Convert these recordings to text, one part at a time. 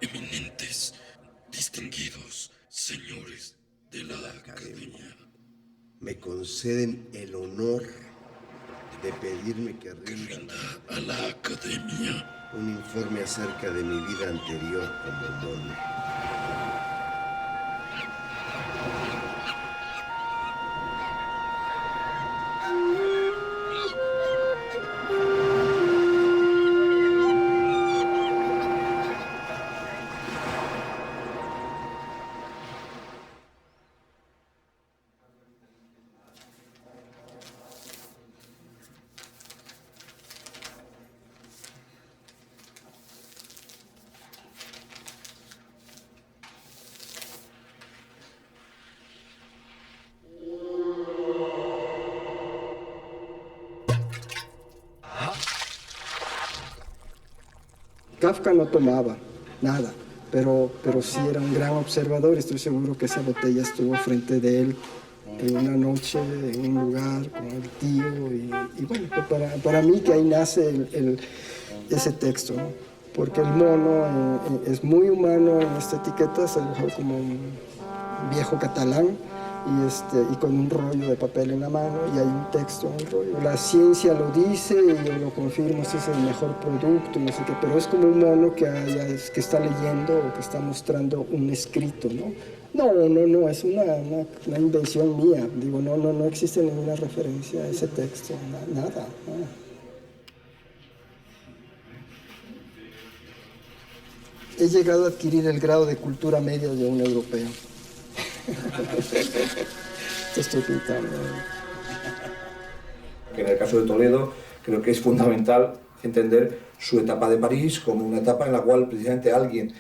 Eminentes, distinguidos señores de la Academia, me conceden el honor de pedirme que rinda a la Academia un informe acerca de mi vida anterior como mono. Kafka no tomaba nada, pero sí era un gran observador. Estoy seguro que esa botella estuvo frente de él en una noche, en un lugar con el tío. Y bueno, pues para mí que ahí nace ese texto, ¿no? Porque el mono es muy humano en esta etiqueta, se dejó como un viejo catalán. Y con un rollo de papel en la mano y hay un texto en el rollo. La ciencia lo dice y yo lo confirmo, este es el mejor producto, no sé qué, pero es como un mono que está leyendo o que está mostrando un escrito, ¿no? No, es una invención mía. Digo, no existe ninguna referencia a ese texto, nada. He llegado a adquirir el grado de cultura media de un europeo. Te estoy pintando. Que en el caso de Toledo creo que es fundamental entender su etapa de París como una etapa en la cual precisamente alguien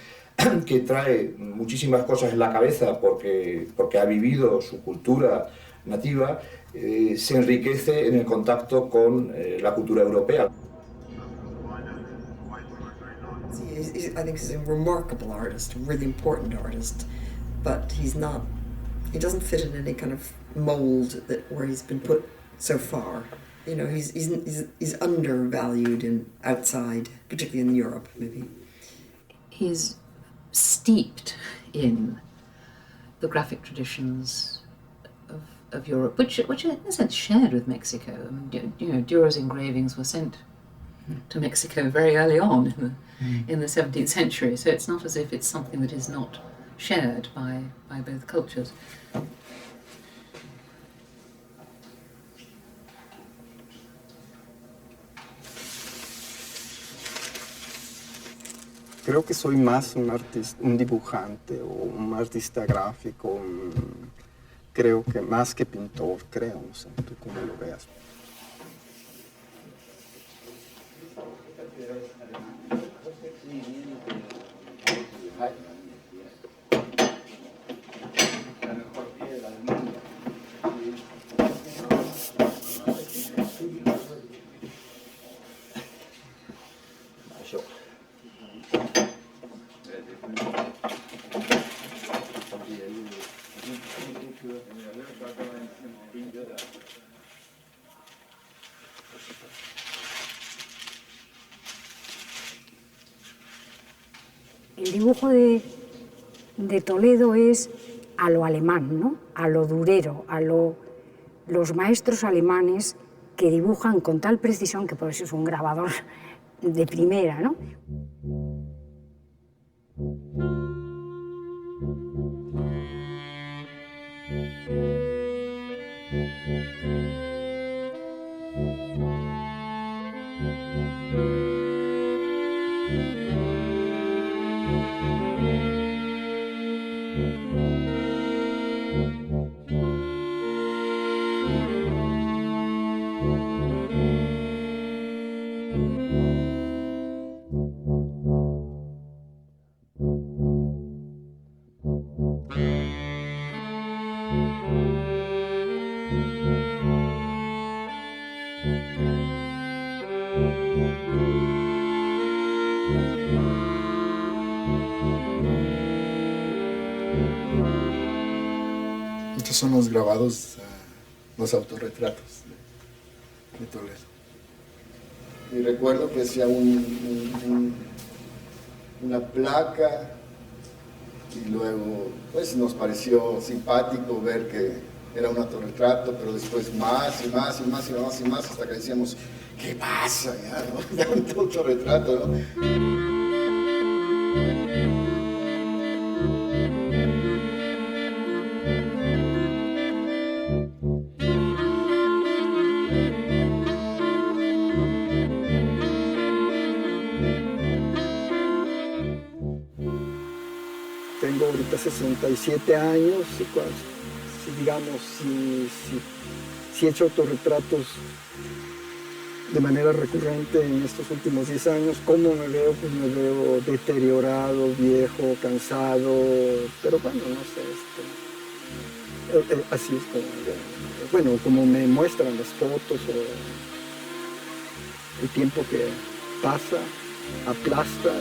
que trae muchísimas cosas en la cabeza porque ha vivido su cultura nativa se enriquece en el contacto con la cultura europea. I think he's a remarkable artist, a really important artist, but he doesn't fit in any kind of mold where he's been put so far. You know, he's undervalued outside, particularly in Europe, maybe. He's steeped in the graphic traditions of Europe, which are in a sense shared with Mexico. I mean, Dürer's engravings were sent to Mexico very early on in the 17th century, so it's not as if it's something that is not shared by both cultures. creo que soy más un artista, un dibujante o un artista gráfico, creo que más que pintor, creo, no sé, tú cómo lo veas. El dibujo de Toledo es a lo alemán, ¿no? A lo durero, los maestros alemanes que dibujan con tal precisión que por eso es un grabador de primera, ¿no? Estos son los grabados, los autorretratos de Toledo. Y recuerdo que decía una placa y luego pues nos pareció simpático ver que era un autorretrato, pero después más y más y más y más y más hasta que decíamos, ¿qué pasa ya, no? Un autorretrato, ¿no? Tengo ahorita 67 años, si he hecho autorretratos de manera recurrente en estos últimos 10 años. ¿Cómo me veo? Pues me veo deteriorado, viejo, cansado, pero bueno, no sé, así es como me veo. Bueno, como me muestran las fotos o el tiempo que pasa, aplasta.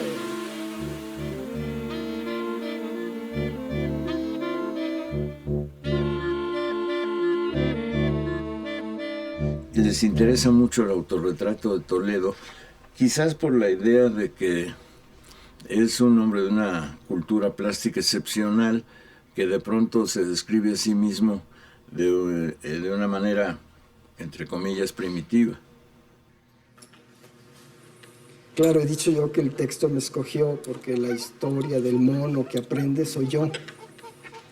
Les interesa mucho el autorretrato de Toledo, quizás por la idea de que es un hombre de una cultura plástica excepcional que de pronto se describe a sí mismo de una manera, entre comillas, primitiva. Claro, he dicho yo que el texto me escogió porque la historia del mono que aprende soy yo.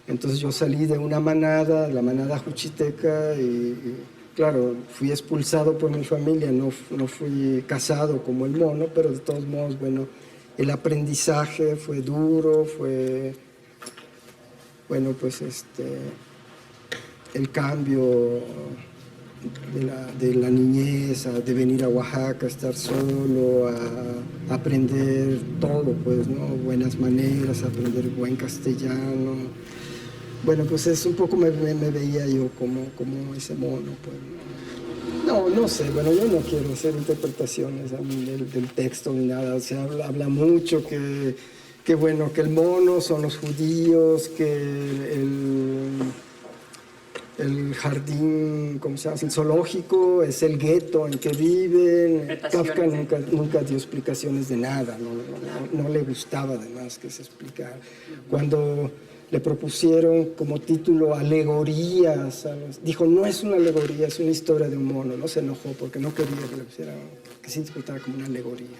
Entonces yo salí de una manada, la manada juchiteca, y claro, fui expulsado por mi familia, no fui casado como el mono, pero de todos modos, bueno, el aprendizaje fue duro, bueno, pues el cambio de la niñez, de venir a Oaxaca, estar solo, a aprender todo, pues, ¿no? Buenas maneras, aprender buen castellano. Bueno, pues es un poco me veía yo como ese mono, pues. No sé, bueno, yo no quiero hacer interpretaciones del texto ni nada. Se habla mucho que bueno, que el mono son los judíos, que el jardín, ¿cómo se llama? El zoológico es el gueto en que viven. Kafka nunca dio explicaciones de nada, no le gustaba además que se explicara. Cuando le propusieron como título alegorías, dijo, no es una alegoría, es una historia de un mono. No se enojó porque no quería que le pusieran, que se interpretara como una alegoría.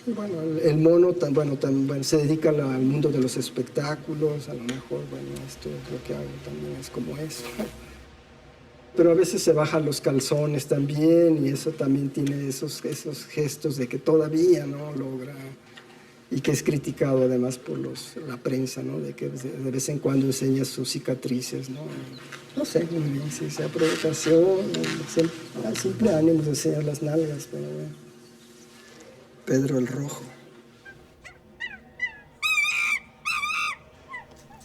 Bueno, el mono bueno, se dedica al mundo de los espectáculos, a lo mejor, bueno, esto es lo que hago también, es como eso. Pero a veces se bajan los calzones también, y eso también tiene esos gestos de que todavía no logra y que es criticado además por la prensa, ¿no? De que de vez en cuando enseña sus cicatrices, ¿no? No sé, si sea provocación, al simple ánimo de enseñar las nalgas, pero bueno. Pedro el Rojo.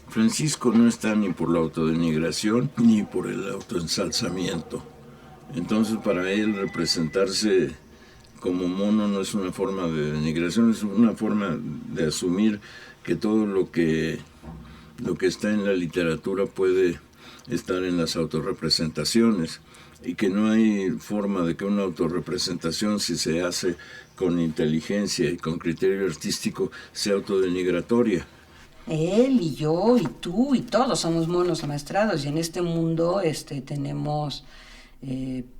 Francisco no está ni por la autodenigración ni por el autoensalzamiento. Entonces, para él representarse como mono no es una forma de denigración, es una forma de asumir que todo lo que está en la literatura puede estar en las autorrepresentaciones y que no hay forma de que una autorrepresentación, si se hace con inteligencia y con criterio artístico, sea autodenigratoria. Él y yo y tú y todos somos monos amaestrados y en este mundo tenemos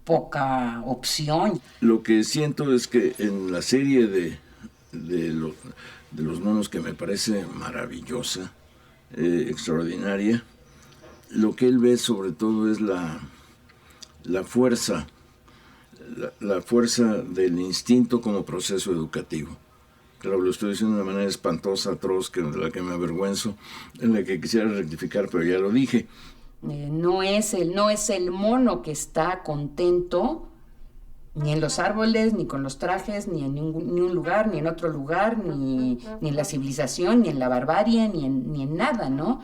poca opción. Lo que siento es que en la serie de los monos, que me parece maravillosa, extraordinaria, lo que él ve sobre todo es la fuerza, la fuerza del instinto como proceso educativo. Claro, lo estoy diciendo de una manera espantosa, atroz, de la que me avergüenzo, en la que quisiera rectificar, pero ya lo dije. No es el mono que está contento ni en los árboles, ni con los trajes, ni en un lugar, ni en otro lugar, ni en la civilización, ni en la barbarie, ni en nada, ¿no?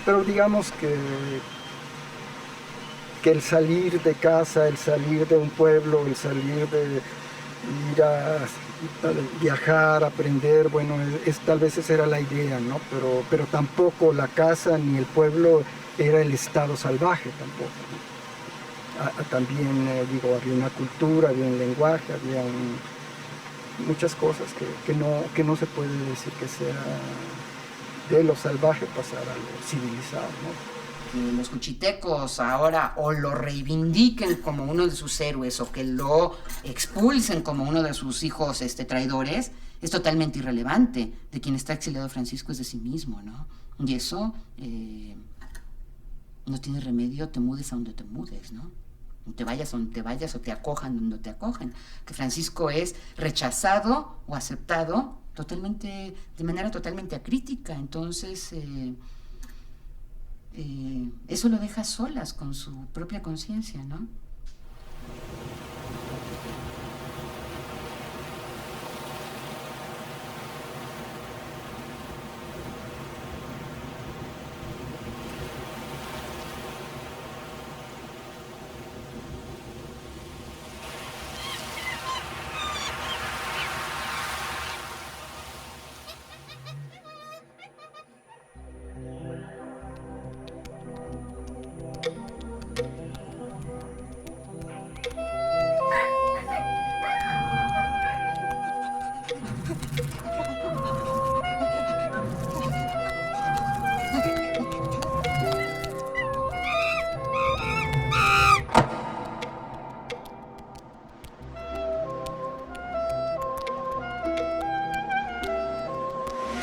Pero digamos que el salir de casa, el salir de un pueblo, el salir de ir a viajar, aprender, bueno, tal vez esa era la idea, ¿no? Pero tampoco la casa ni el pueblo era el estado salvaje tampoco, ¿no? También, había una cultura, había un lenguaje, había muchas cosas que no se puede decir que sea de lo salvaje pasar a lo civilizado, ¿no? Que los cuchitecos ahora o lo reivindiquen como uno de sus héroes o que lo expulsen como uno de sus hijos traidores, es totalmente irrelevante. De quien está exiliado Francisco es de sí mismo, ¿no? Y eso no tiene remedio, te mudes a donde te mudes, ¿no? Te vayas a donde te vayas o te acojan donde te acojan. Que Francisco es rechazado o aceptado de manera totalmente acrítica. Entonces, eso lo deja solas con su propia conciencia, ¿no?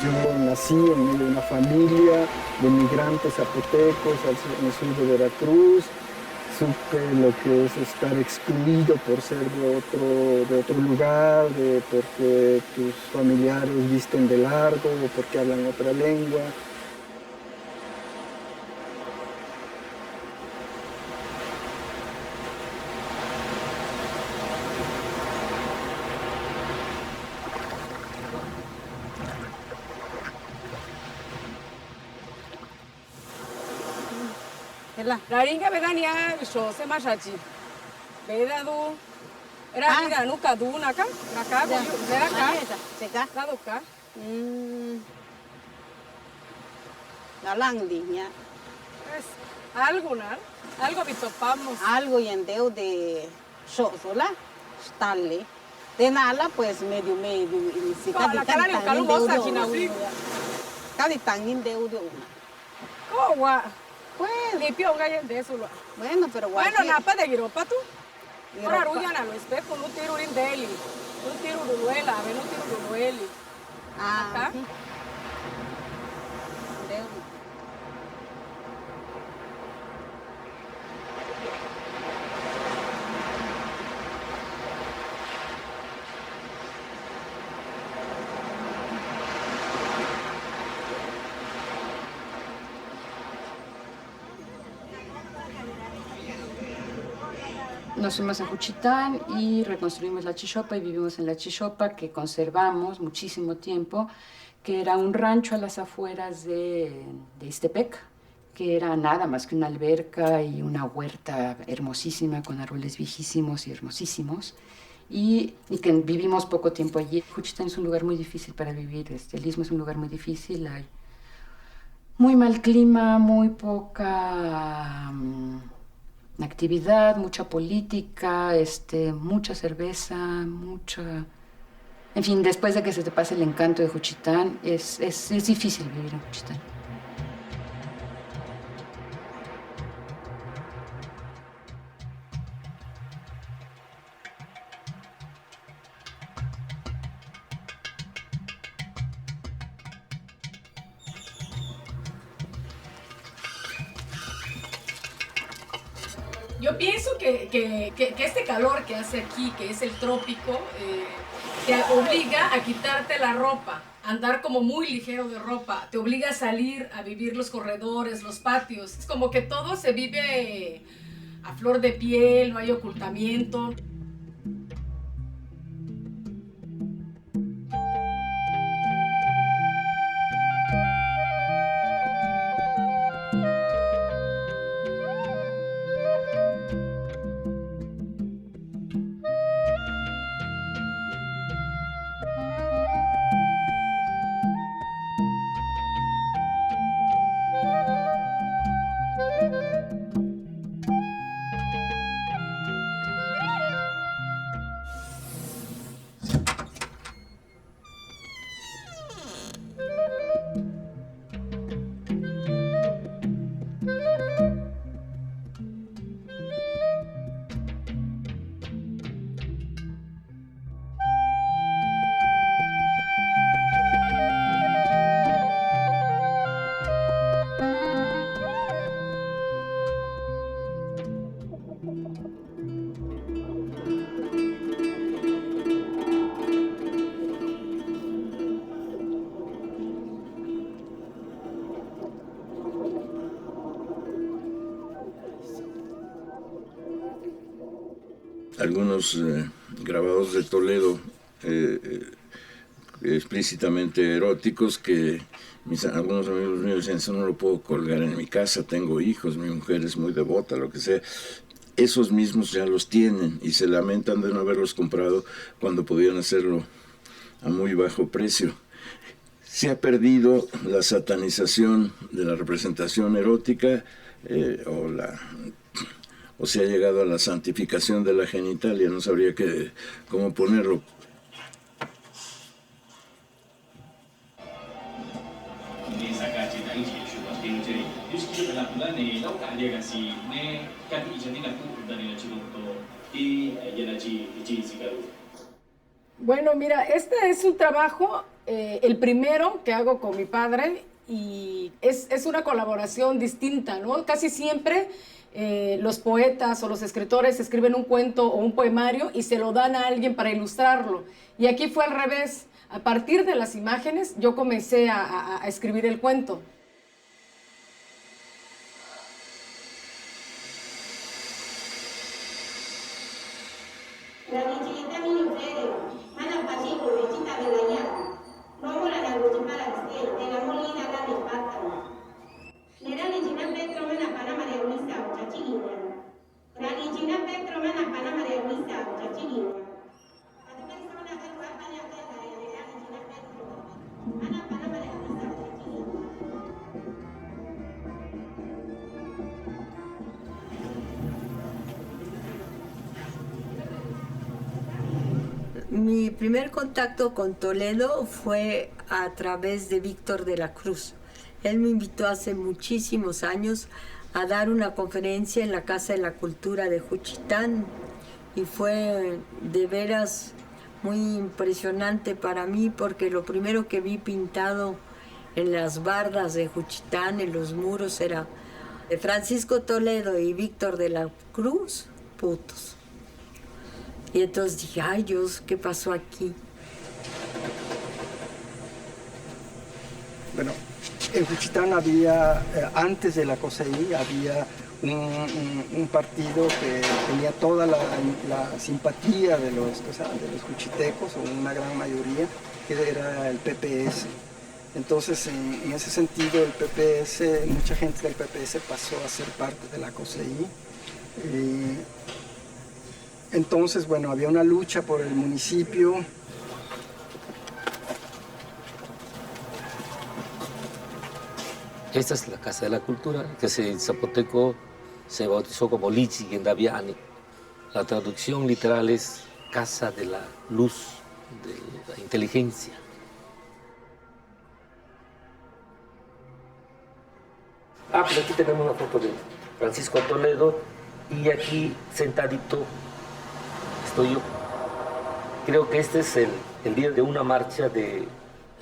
Yo nací en medio de una familia de migrantes zapotecos en el sur de Veracruz. Supe lo que es estar excluido por ser de otro lugar, porque tus familiares visten de largo o porque hablan otra lengua. Raringa vegania bicho se machachi. Veda do era mira nunca do naka vera ka Seka. lado ka. Nalang linya. Es algo bitopamos. Algo y endeu de sola, stalle. De nala pues medio y si La cara ni calu mosa china ui. Cadi tan indeu de una. Kowa. Pues, Limpio un de eso. bueno, pero Bueno, napa de giropa tú. Giropa. Ahora ruyan a lo espejo, no tiro in deli. No tiro duela, no tiro dueli. Ah, Acá. Deu. Nos fuimos a Juchitán y reconstruimos la Chishopa y vivimos en la Chishopa, que conservamos muchísimo tiempo, que era un rancho a las afueras de Ixtepec, que era nada más que una alberca y una huerta hermosísima con árboles viejísimos y hermosísimos, y que vivimos poco tiempo allí. Juchitán es un lugar muy difícil para vivir, el Istmo es un lugar muy difícil, hay muy mal clima, muy poca actividad, mucha política, mucha cerveza, mucha... En fin, después de que se te pase el encanto de Juchitán, es difícil vivir en Juchitán. Yo pienso que este calor que hace aquí, que es el trópico, te obliga a quitarte la ropa, a andar como muy ligero de ropa, te obliga a salir, a vivir los corredores, los patios. Es como que todo se vive a flor de piel, no hay ocultamiento. Algunos grabados de Toledo explícitamente eróticos que algunos amigos míos dicen, eso no lo puedo colgar en mi casa, tengo hijos, mi mujer es muy devota, lo que sea. Esos mismos ya los tienen y se lamentan de no haberlos comprado cuando podían hacerlo a muy bajo precio. Se ha perdido la satanización de la representación erótica o se ha llegado a la santificación de la genitalia, no sabría cómo ponerlo. Bueno, mira, este es un trabajo, el primero que hago con mi padre, y es una colaboración distinta, ¿no? Casi siempre los poetas o los escritores escriben un cuento o un poemario y se lo dan a alguien para ilustrarlo. Y aquí fue al revés. A partir de las imágenes yo comencé a escribir el cuento. Mi primer contacto con Toledo fue a través de Víctor de la Cruz. Él me invitó hace muchísimos años a dar una conferencia en la Casa de la Cultura de Juchitán y fue de veras muy impresionante para mí porque lo primero que vi pintado en las bardas de Juchitán, en los muros, era de Francisco Toledo y Víctor de la Cruz, putos. Y entonces dije, ay Dios, ¿qué pasó aquí? Bueno, en Juchitán había, antes de la COSEI, había un partido que tenía toda la simpatía de los juchitecos, o una gran mayoría, que era el PPS. Entonces, en ese sentido, el PPS, mucha gente del PPS pasó a ser parte de la COSEI. Entonces, bueno, había una lucha por el municipio. Esta es la Casa de la Cultura, que en zapoteco se bautizó como Lichi Gendaviani. La traducción literal es Casa de la Luz, de la Inteligencia. Pues aquí tenemos una foto de Francisco Toledo y aquí sentadito estoy yo. Creo que este es el día de una marcha de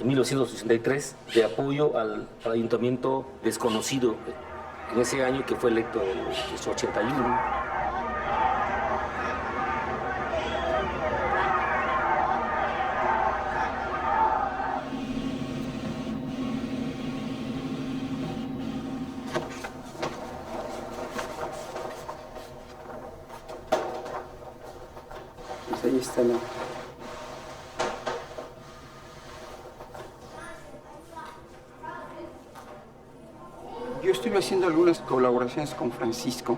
1983 de apoyo al ayuntamiento desconocido en ese año que fue electo en el 81. Pues ahí está la... Yo estuve haciendo algunas colaboraciones con Francisco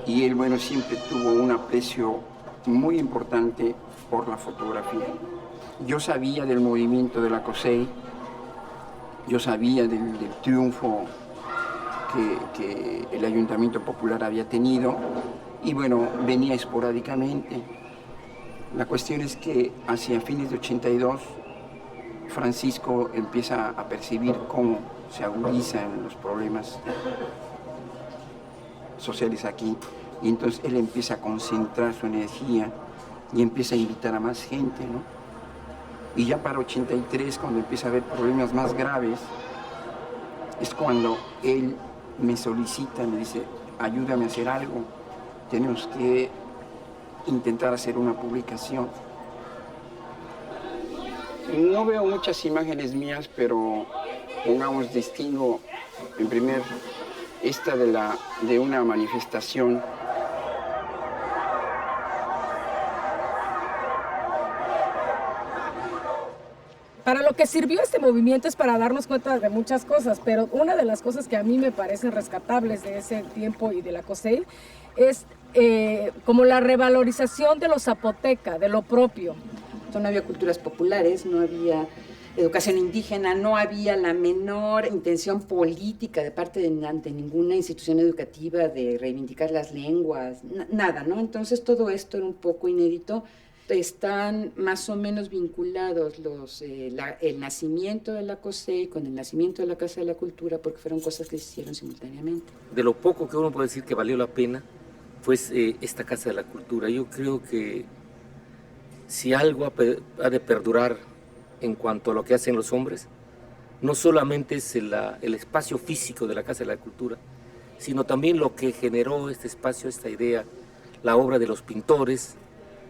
y él, bueno, siempre tuvo un aprecio muy importante por la fotografía. Yo sabía del movimiento de la COSEI, yo sabía del triunfo que el Ayuntamiento Popular había tenido y, bueno, venía esporádicamente. La cuestión es que hacia fines de 82 Francisco empieza a percibir cómo se agudizan los problemas sociales aquí y entonces él empieza a concentrar su energía y empieza a invitar a más gente, ¿no? Y ya para 83, cuando empieza a haber problemas más graves, es cuando él me solicita, me dice, ayúdame a hacer algo, tenemos que intentar hacer una publicación. No veo muchas imágenes mías, pero pongamos, distingo en primer esta de una manifestación. Para lo que sirvió este movimiento es para darnos cuenta de muchas cosas, pero una de las cosas que a mí me parecen rescatables de ese tiempo y de la COSEI es como la revalorización de lo zapoteca, de lo propio. No había culturas populares, no había educación indígena, no había la menor intención política de parte de ninguna institución educativa de reivindicar las lenguas, nada, ¿no? Entonces todo esto era un poco inédito. Están más o menos vinculados el nacimiento de la COSEI con el nacimiento de la Casa de la Cultura, porque fueron cosas que se hicieron simultáneamente. De lo poco que uno puede decir que valió la pena fue esta Casa de la Cultura. Yo creo que si algo ha de perdurar en cuanto a lo que hacen los hombres, no solamente es el espacio físico de la Casa de la Cultura, sino también lo que generó este espacio, esta idea, la obra de los pintores,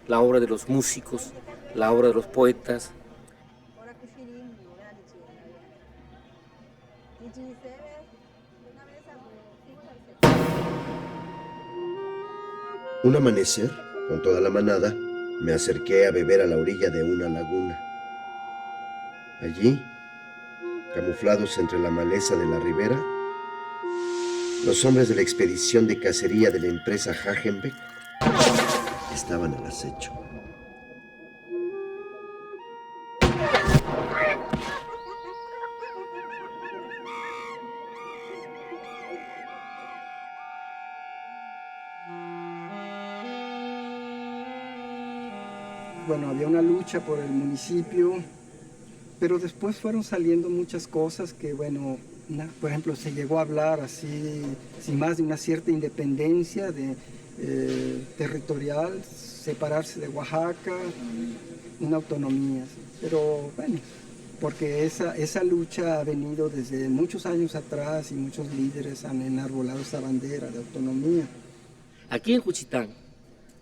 la obra de los músicos, la obra de los poetas. Un amanecer, con toda la manada, me acerqué a beber a la orilla de una laguna. Allí, camuflados entre la maleza de la ribera, los hombres de la expedición de cacería de la empresa Hagenbeck estaban al acecho. Bueno, había una lucha por el municipio, pero después fueron saliendo muchas cosas que, bueno, por ejemplo, se llegó a hablar así, sin más, de una cierta independencia territorial, separarse de Oaxaca, una autonomía. Pero bueno, porque esa lucha ha venido desde muchos años atrás y muchos líderes han enarbolado esa bandera de autonomía. Aquí en Juchitán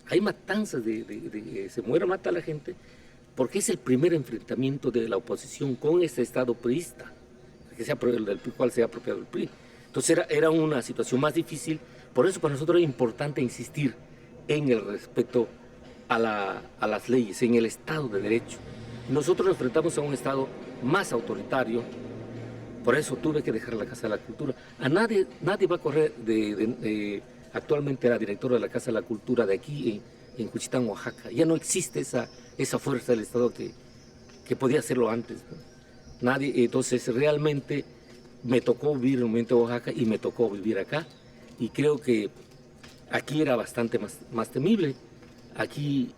hay matanzas se muere, mata a la gente, porque es el primer enfrentamiento de la oposición con este Estado priista, del cual se ha apropiado el PRI. Entonces era una situación más difícil. Por eso para nosotros es importante insistir en el respeto a las leyes, en el Estado de Derecho. Nosotros nos enfrentamos a un Estado más autoritario. Por eso tuve que dejar la Casa de la Cultura. A nadie va a correr actualmente la directora de la Casa de la Cultura de aquí en Juchitán, Oaxaca. Ya no existe esa fuerza del Estado que podía hacerlo antes, ¿no? Nadie, entonces realmente me tocó vivir en un momento de Oaxaca y me tocó vivir acá. Y creo que aquí era bastante más temible. Aquí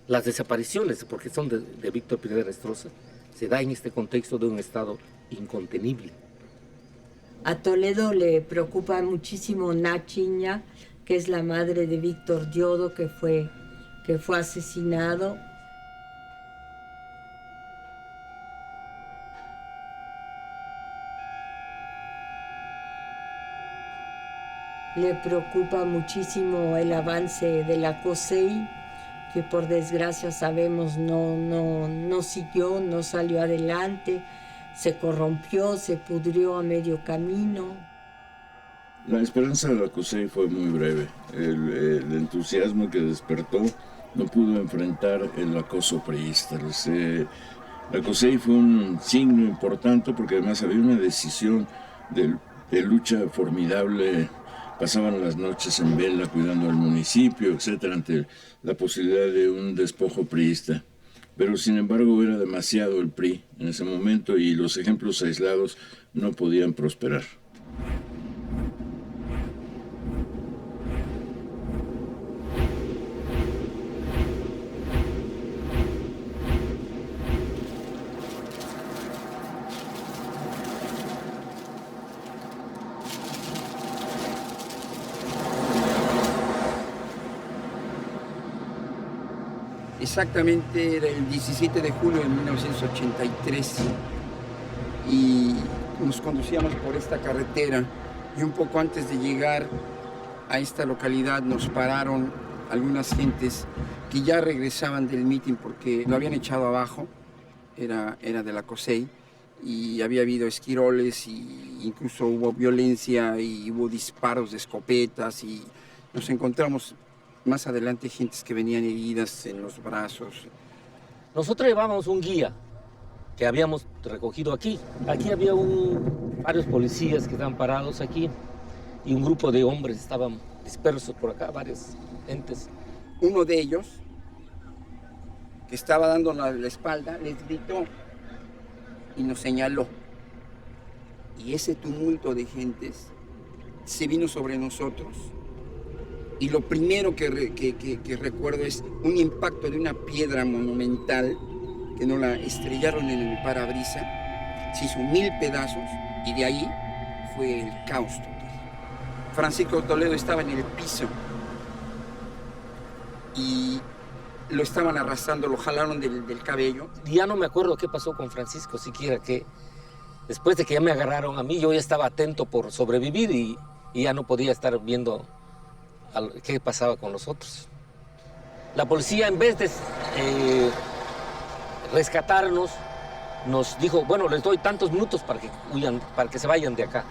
las desapariciones, porque son de Víctor Pineda Nostroza, se da en este contexto de un Estado incontenible. A Toledo le preocupa muchísimo Nachiña, que es la madre de Víctor Diodo, que fue asesinado. Le preocupa muchísimo el avance de la COSEI, que por desgracia sabemos no siguió, no salió adelante, se corrompió, se pudrió a medio camino. La esperanza de la COSEI fue muy breve. El entusiasmo que despertó no pudo enfrentar el acoso priista. La COSEI fue un signo importante porque además había una decisión de lucha formidable. Pasaban las noches en vela cuidando al municipio, etcétera, ante la posibilidad de un despojo priista. Pero sin embargo era demasiado el PRI en ese momento y los ejemplos aislados no podían prosperar. Exactamente era el 17 de julio de 1983 y nos conducíamos por esta carretera y un poco antes de llegar a esta localidad nos pararon algunas gentes que ya regresaban del mitin porque lo habían echado abajo, era de la COSEI y había habido esquiroles y incluso hubo violencia y hubo disparos de escopetas y nos encontramos más adelante gentes que venían heridas en los brazos. Nosotros llevábamos un guía que habíamos recogido aquí. Aquí había varios policías que estaban parados aquí y un grupo de hombres estaban dispersos por acá, varias gentes. Uno de ellos, que estaba dando la espalda, les gritó y nos señaló. Y ese tumulto de gentes se vino sobre nosotros. Y lo primero que recuerdo es un impacto de una piedra monumental que nos la estrellaron en el parabrisa, se hizo 1000 pedazos y de ahí fue el caos total. Francisco Toledo estaba en el piso y lo estaban arrastrando, lo jalaron del cabello. Ya no me acuerdo qué pasó con Francisco siquiera, que después de que ya me agarraron a mí, yo ya estaba atento por sobrevivir y ya no podía estar viendo qué pasaba con los otros. La policía, en vez de rescatarnos, nos dijo, bueno, les doy tantos minutos para que huyan, para que se vayan de acá.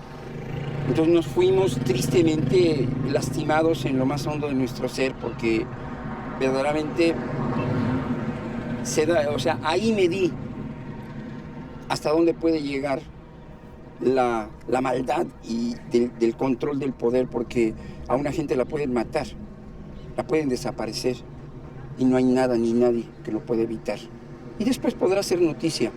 Entonces nos fuimos tristemente lastimados en lo más hondo de nuestro ser, porque verdaderamente ahí me di hasta dónde puede llegar la maldad y del control del poder, porque a una gente la pueden matar, la pueden desaparecer y no hay nada ni nadie que lo pueda evitar. Y después podrá ser noticia,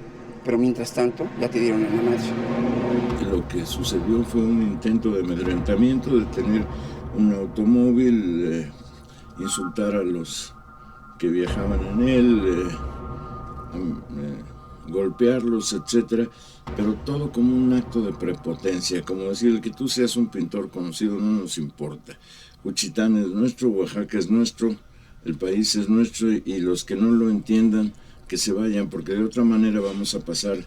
pero mientras tanto ya te dieron en la madre. Lo que sucedió fue un intento de amedrentamiento, de tener un automóvil, insultar a los que viajaban en él, golpearlos, etcétera, pero todo como un acto de prepotencia, como decir, el que tú seas un pintor conocido no nos importa. Juchitán es nuestro, Oaxaca es nuestro, el país es nuestro y los que no lo entiendan, que se vayan, porque de otra manera vamos a pasar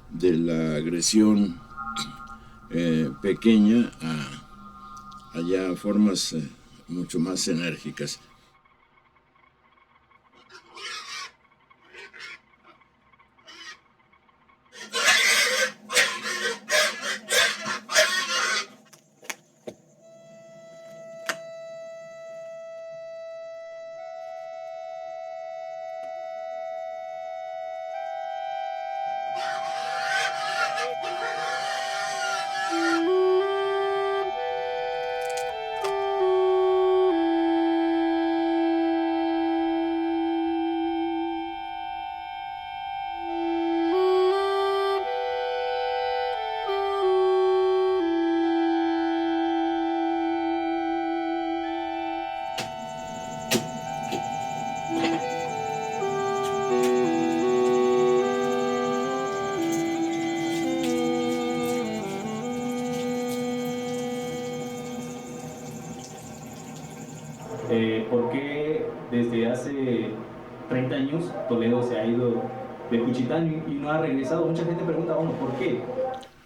de la agresión pequeña a ya formas mucho más enérgicas. ¿Por qué desde hace 30 años Toledo se ha ido de Juchitán y no ha regresado? Mucha gente pregunta, bueno, ¿por qué?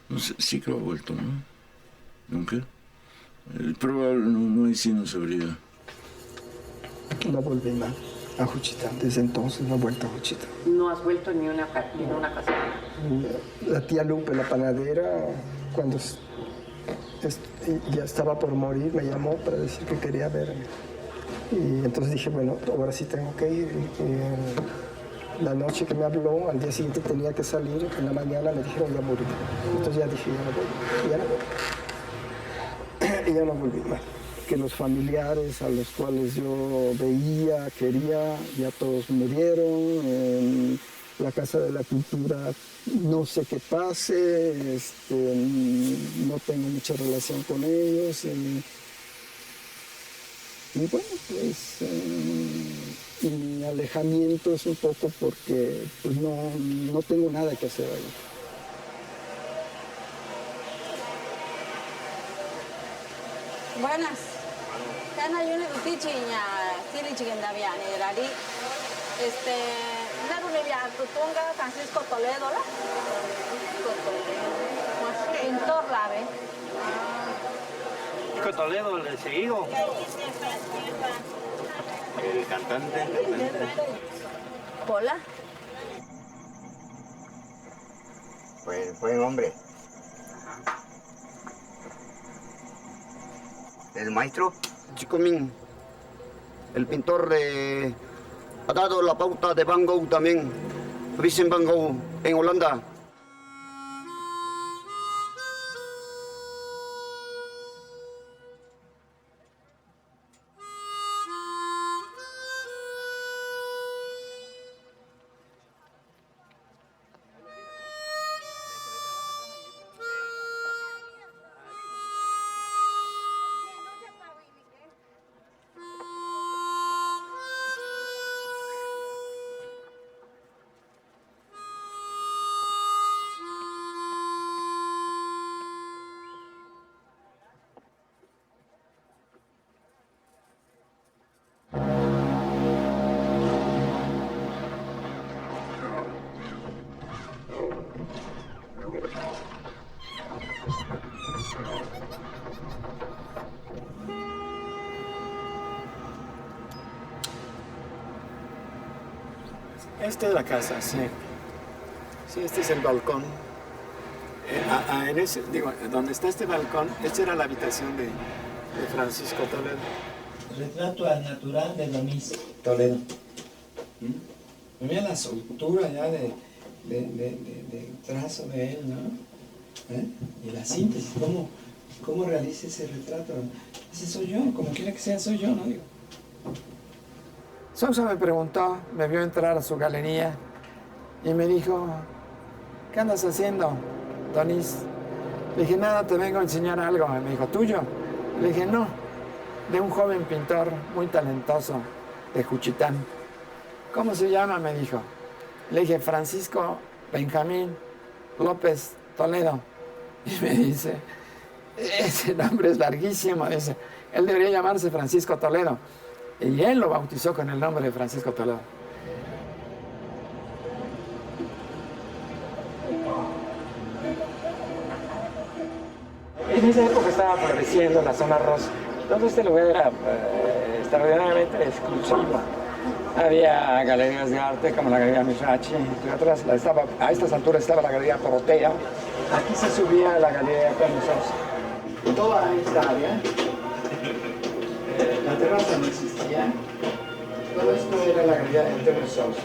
No sé, sí que ha vuelto, ¿no? ¿Nunca? Probable, no, y sí no sabría. No volví más a Juchitán, desde entonces no he vuelto a Juchitán. No has vuelto ni una ocasión. La tía Lupe, la panadera, cuando ya estaba por morir, me llamó para decir que quería verme. Y entonces dije, bueno, ahora sí tengo que ir. Y la noche que me habló, al día siguiente tenía que salir, en la mañana me dijeron ya murió. Entonces ya dije, ya no volví más. Que los familiares a los cuales yo veía, quería, ya todos murieron. En la Casa de la Cultura no sé qué pase, no tengo mucha relación con ellos. Y bueno, pues mi alejamiento es un poco porque pues, no tengo nada que hacer ahí. Buenas. Kana yuni utichi nya tili chigendaviani rari. Naru nevia tutunga Francisco Toledo la. Pintor la ve. Francisco Toledo, el seguido. El cantante. Hola. Buen hombre. ¿El maestro? Chicomín, el pintor ha dado la pauta de Van Gogh también. Vincent Van Gogh en Holanda. Esta es la casa, sí. Sí, este es el balcón. Donde está este balcón, esta era la habitación de Francisco Toledo. Retrato al natural de Donis Toledo. Mira la soltura ya del trazo de él, ¿no? Y la síntesis, cómo realiza ese retrato. Ese soy yo, como quiera que sea, soy yo, ¿no? Digo. Sousa me preguntó, me vio entrar a su galería y me dijo, ¿qué andas haciendo, Donis? Le dije, nada, te vengo a enseñar algo. Y me dijo, ¿tuyo? Le dije, no, de un joven pintor muy talentoso de Juchitán. ¿Cómo se llama? Me dijo. Le dije, Francisco Benjamín López Toledo. Y me dice, ese nombre es larguísimo. Dice, él debería llamarse Francisco Toledo. Y él lo bautizó con el nombre de Francisco Toledo. En esa época estaba floreciendo la zona rosa. Entonces este lugar era extraordinariamente exclusivo. Había galerías de arte como la Galería Mirachi, entre otras. A estas alturas estaba la Galería Porotea. Aquí se subía a la Galería Pernosos. Toda esta área, la terraza no existía. Todo esto era la Galería de Pernosos.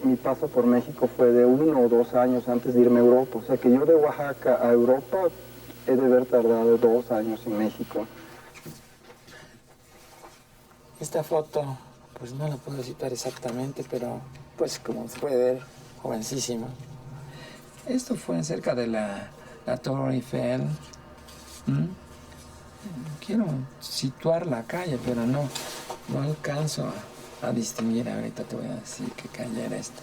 Mi paso por México fue de 1 o 2 años antes de irme a Europa. O sea que yo de Oaxaca a Europa he de haber tardado 2 años en México. Esta foto, pues no la puedo citar exactamente, pero pues como se puede ver, jovencísimo. Esto fue cerca de la Torre Eiffel. Quiero situar la calle, pero no No alcanzo a distinguir, ahorita te voy a decir qué calle era esta.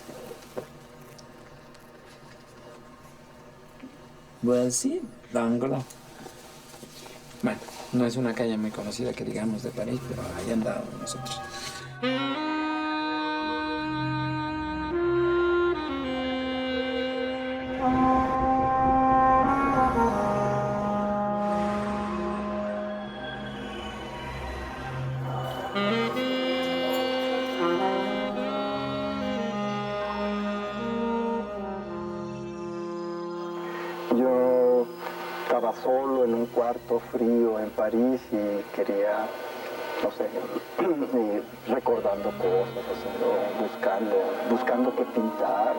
Voy a decir, Danglars. Bueno, no es una calle muy conocida que digamos de París, pero ahí andábamos nosotros. Yo estaba solo en un cuarto frío en París y quería, no sé, ir recordando cosas, buscando qué pintar.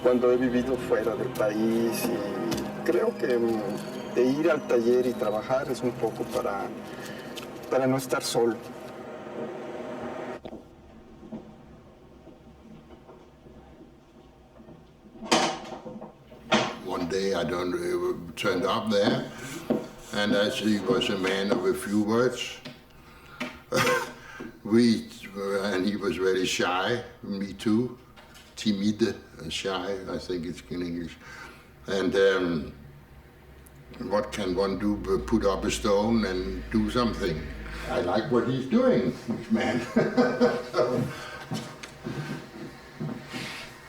Cuando he vivido fuera del país y creo que de ir al taller y trabajar es un poco para no estar solo. One day I turned up there, and as he was a man of a few words, and he was very shy, me too, timide, shy, I think it's in English. And what can one do but put up a stone and do something? I like what he's doing, this man.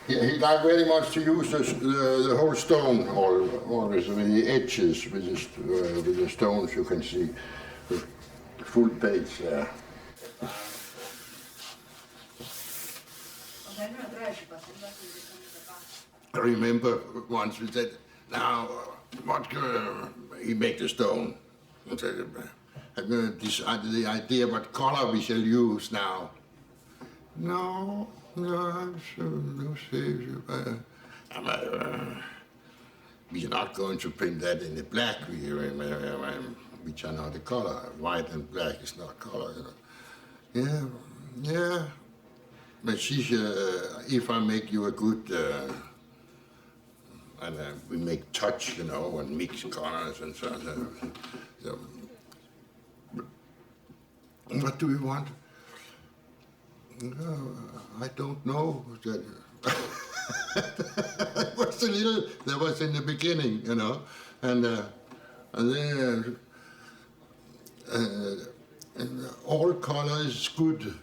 He liked very much to use the whole stone, always with the edges, with the stones you can see, the full page there. I remember once we said, now, what he make the stone? And said, I'm going to decide the idea what color we shall use now. No, we're not going to print that in the black, which are not the color. White and black is not color, you know. Yeah. But if I make you a good, and we make touch, you know, and mix colors and so on. So, what do we want? I don't know. That was in the beginning, you know, and then all color is good.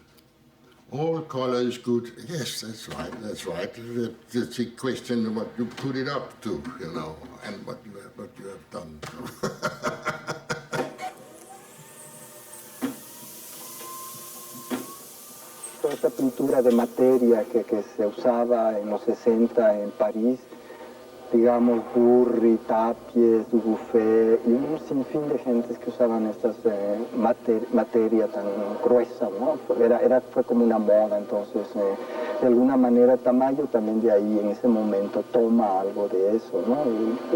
All color is good. Yes, that's right. That's a question of what you put it up to, you know, and what you have done. Toda esta pintura de materia que se usaba en los 60 en París, digamos, Burri, Tapies, Dubuffet y un sinfín de gentes que usaban estas materia tan gruesa, ¿no? Fue como una moda, entonces de alguna manera Tamayo también de ahí en ese momento toma algo de eso, ¿no?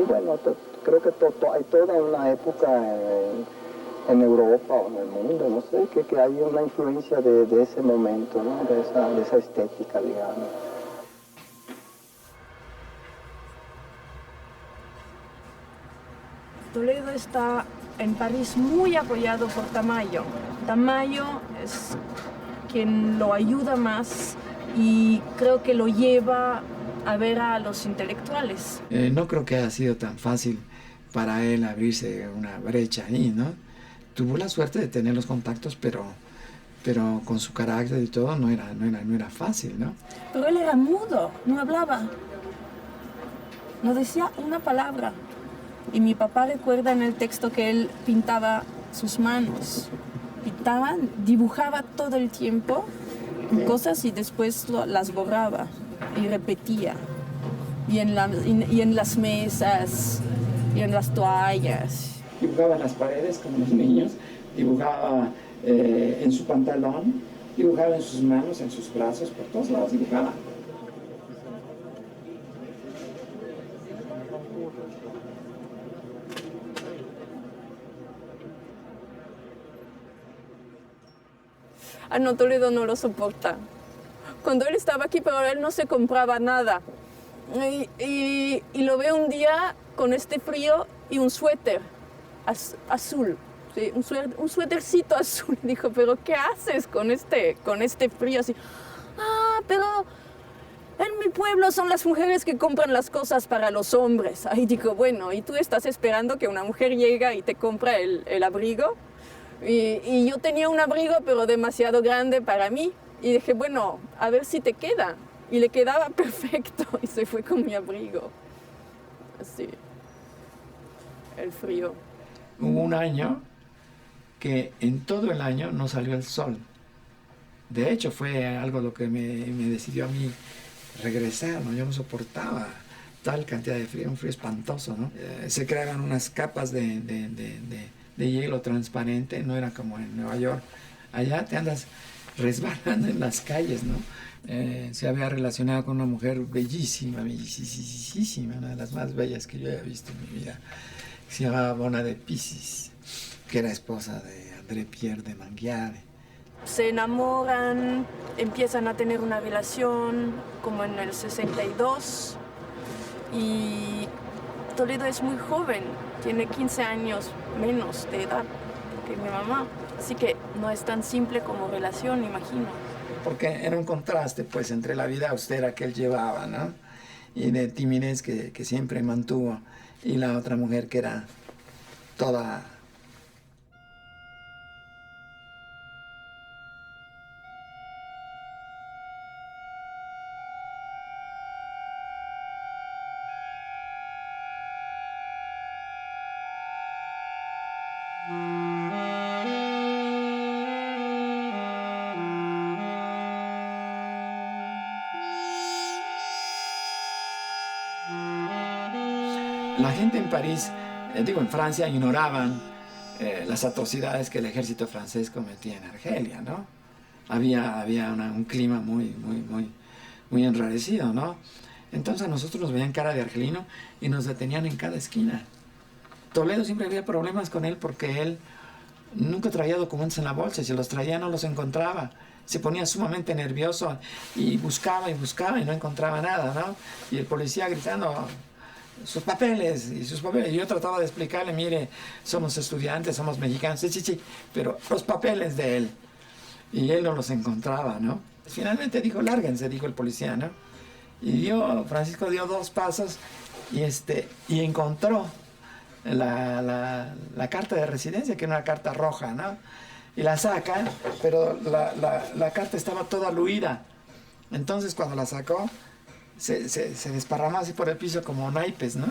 Y bueno, creo que hay toda una época en Europa o en el mundo, no sé, que hay una influencia de ese momento, ¿no? De esa estética, digamos. Toledo está en París muy apoyado por Tamayo. Tamayo es quien lo ayuda más y creo que lo lleva a ver a los intelectuales. No creo que haya sido tan fácil para él abrirse una brecha ahí, ¿no? Tuvo la suerte de tener los contactos, pero con su carácter y todo no era fácil, ¿no? Pero él era mudo, no hablaba, no decía una palabra. Y mi papá recuerda en el texto que él pintaba sus manos. Dibujaba todo el tiempo cosas y después las borraba y repetía. Y en las mesas, y en las toallas. Dibujaba en las paredes como los niños, dibujaba en su pantalón, dibujaba en sus manos, en sus brazos, por todos lados dibujaba. No, Toledo no lo soporta, cuando él estaba aquí, pero él no se compraba nada. Y lo veo un día con este frío y un suéter azul, ¿sí? un suétercito azul. Dijo, pero ¿qué haces con este frío? Así, pero en mi pueblo son las mujeres que compran las cosas para los hombres. Ahí digo, bueno, ¿y tú estás esperando que una mujer llegue y te compra el abrigo? Y yo tenía un abrigo, pero demasiado grande para mí. Y dije, bueno, a ver si te queda. Y le quedaba perfecto y se fue con mi abrigo. Así, el frío. Hubo un año que en todo el año no salió el sol. De hecho, fue algo lo que me decidió a mí regresar, ¿no? Yo no soportaba tal cantidad de frío, un frío espantoso, ¿no? Se creaban unas capas de hielo transparente, no era como en Nueva York. Allá te andas resbalando en las calles, ¿no? Se había relacionado con una mujer bellísima, bellísima, una de las más bellas que yo haya visto en mi vida. Se llamaba Bona de Pisis, que era esposa de André Pierre de Mangiare. Se enamoran, empiezan a tener una relación como en el 62 y Toledo es muy joven, tiene 15 años menos de edad que mi mamá, así que no es tan simple como relación, imagino. Porque era un contraste, pues, entre la vida austera que él llevaba, ¿no? Y de timidez que siempre mantuvo, y la otra mujer que era toda... La gente en París, en Francia, ignoraban las atrocidades que el ejército francés cometía en Argelia, ¿no? Había un clima muy enrarecido, ¿no? Entonces a nosotros nos veían cara de argelino y nos detenían en cada esquina. Toledo siempre había problemas con él porque él nunca traía documentos en la bolsa y si los traía no los encontraba. Se ponía sumamente nervioso y buscaba y no encontraba nada, ¿no? Y el policía gritando... sus papeles. Y yo trataba de explicarle, mire, somos estudiantes, somos mexicanos, sí, pero los papeles de él. Y él no los encontraba, ¿no? Finalmente dijo, lárguense, dijo el policía, ¿no? Y Francisco dio 2 pasos y encontró la carta de residencia, que era una carta roja, ¿no? Y la saca, pero la carta estaba toda luida. Entonces cuando la sacó, se desparramó así por el piso como naipes, ¿no?